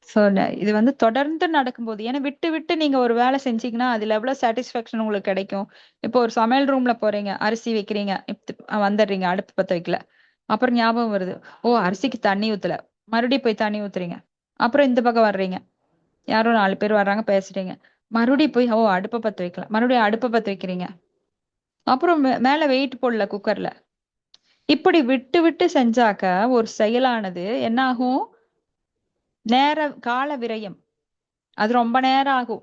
சோ இது வந்து தொடர்ந்து நடக்கும்போது, ஏன்னா விட்டு விட்டு நீங்க ஒரு வேலை செஞ்சீங்கன்னா அதுல எவ்வளவு சாட்டிஸ்பாக்சன் உங்களுக்கு கிடைக்கும். இப்போ ஒரு சமையல் ரூம்ல போறீங்க, அரிசி வைக்கிறீங்க, வந்துடுறீங்க, அடுப்பு பத்த வைக்கல, அப்புறம் ஞாபகம் வருது, ஓ அரிசிக்கு தண்ணி ஊத்தல, மறுபடியும் போய் தண்ணி ஊத்துறீங்க, அப்புறம் இந்த பக்கம் வர்றீங்க, யாரோ 4 பேர் வர்றாங்க பேசுறீங்க, மறுபடியும் போய் ஓ அடுப்பை பத்த வைக்கல, மறுபடியும் அடுப்பை பத்த வைக்கிறீங்க, அப்புறம் மேல வெயிட் போடல குக்கர்ல. இப்படி விட்டு விட்டு செஞ்சாக்க ஒரு செயலானது என்ன ஆகும், கால விரயம், அது ரொம்ப நேரம் ஆகும்.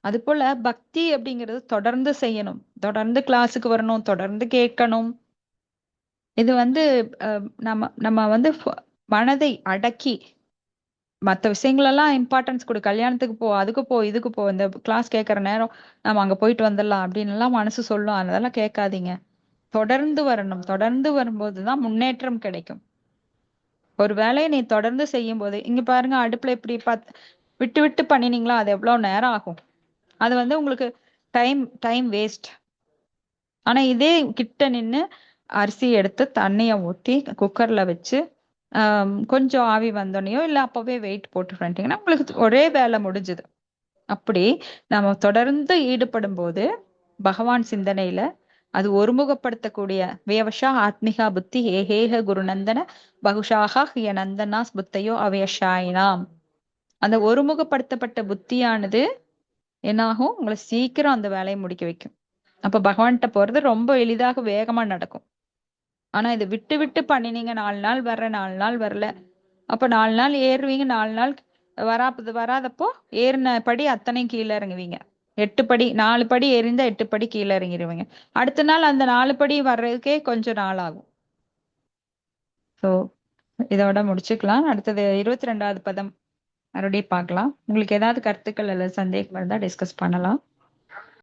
அது போல பக்தி அப்படிங்கிறது தொடர்ந்து செய்யணும், தொடர்ந்து கிளாஸுக்கு வரணும், தொடர்ந்து கேட்கணும். இது வந்து நம்ம வந்து மனதை அடக்கி மற்ற விஷயங்களெல்லாம் இம்பார்ட்டன்ஸ் கொடு, கல்யாணத்துக்கு போ, அதுக்கு போ, இதுக்கு போ, இந்த கிளாஸ் கேட்கற நேரம் நம்ம அங்க போயிட்டு வந்துடலாம் அப்படின்னு எல்லாம் மனசு சொல்லும். அதெல்லாம் கேட்காதீங்க, தொடர்ந்து வரணும். தொடர்ந்து வரும்போதுதான் முன்னேற்றம் கிடைக்கும். ஒரு வேலையை நீ தொடர்ந்து செய்யும் போது, இங்க பாருங்க அடுப்புல இப்படி விட்டு விட்டு பண்ணினீங்களா அது எவ்வளவு நேரம் ஆகும். அது வந்து உங்களுக்கு டைம் வேஸ்ட். ஆனா இதே கிட்ட நின்னு அரிசி எடுத்து தண்ணிய ஊத்தி குக்கர்ல வச்சு கொஞ்சம் ஆவி வந்தோடனையோ இல்ல அப்பவே வெயிட் போட்டு பண்ணிட்டீங்கன்னா உங்களுக்கு ஒரே வேலை முடிஞ்சுது. அப்படி நம்ம தொடர்ந்து ஈடுபடும் போது பகவான் சிந்தனையில அது ஒருமுகப்படுத்தக்கூடிய வேவஷா ஆத்மிகா புத்தி ஏகேக குருநந்தன பகுஷாகா ஹிய நந்தனாஸ் புத்தையோ அவையஷாயினாம். அந்த ஒருமுகப்படுத்தப்பட்ட புத்தியானது என்னாகும், உங்களை சீக்கிரம் அந்த வேலையை முடிக்க வைக்கும். அப்ப பகவான்கிட்ட போறது ரொம்ப எளிதாக வேகமா நடக்கும். ஆனா இதை விட்டு விட்டு பண்ணினீங்க, 4 நாள் வர்ற 4 நாள் வரல, அப்ப 4 நாள் ஏறுவீங்க, 4 நாள் வராதப்போ ஏறின படி அத்தனையும் கீழே இறங்குவீங்க. 8 படி 4 படி ஏறிந்தா 8 படி கீழே இறங்கிடுவீங்க. அடுத்த நாள் அந்த 4 படி வர்றதுக்கே கொஞ்சம் நாள் ஆகும். சோ இதோட முடிச்சுக்கலாம். அடுத்தது 22வது பதம் மறுபடியும் பார்க்கலாம். உங்களுக்கு ஏதாவது கருத்துக்கள் அல்லது சந்தேகம் இருந்தா டிஸ்கஸ் பண்ணலாம்.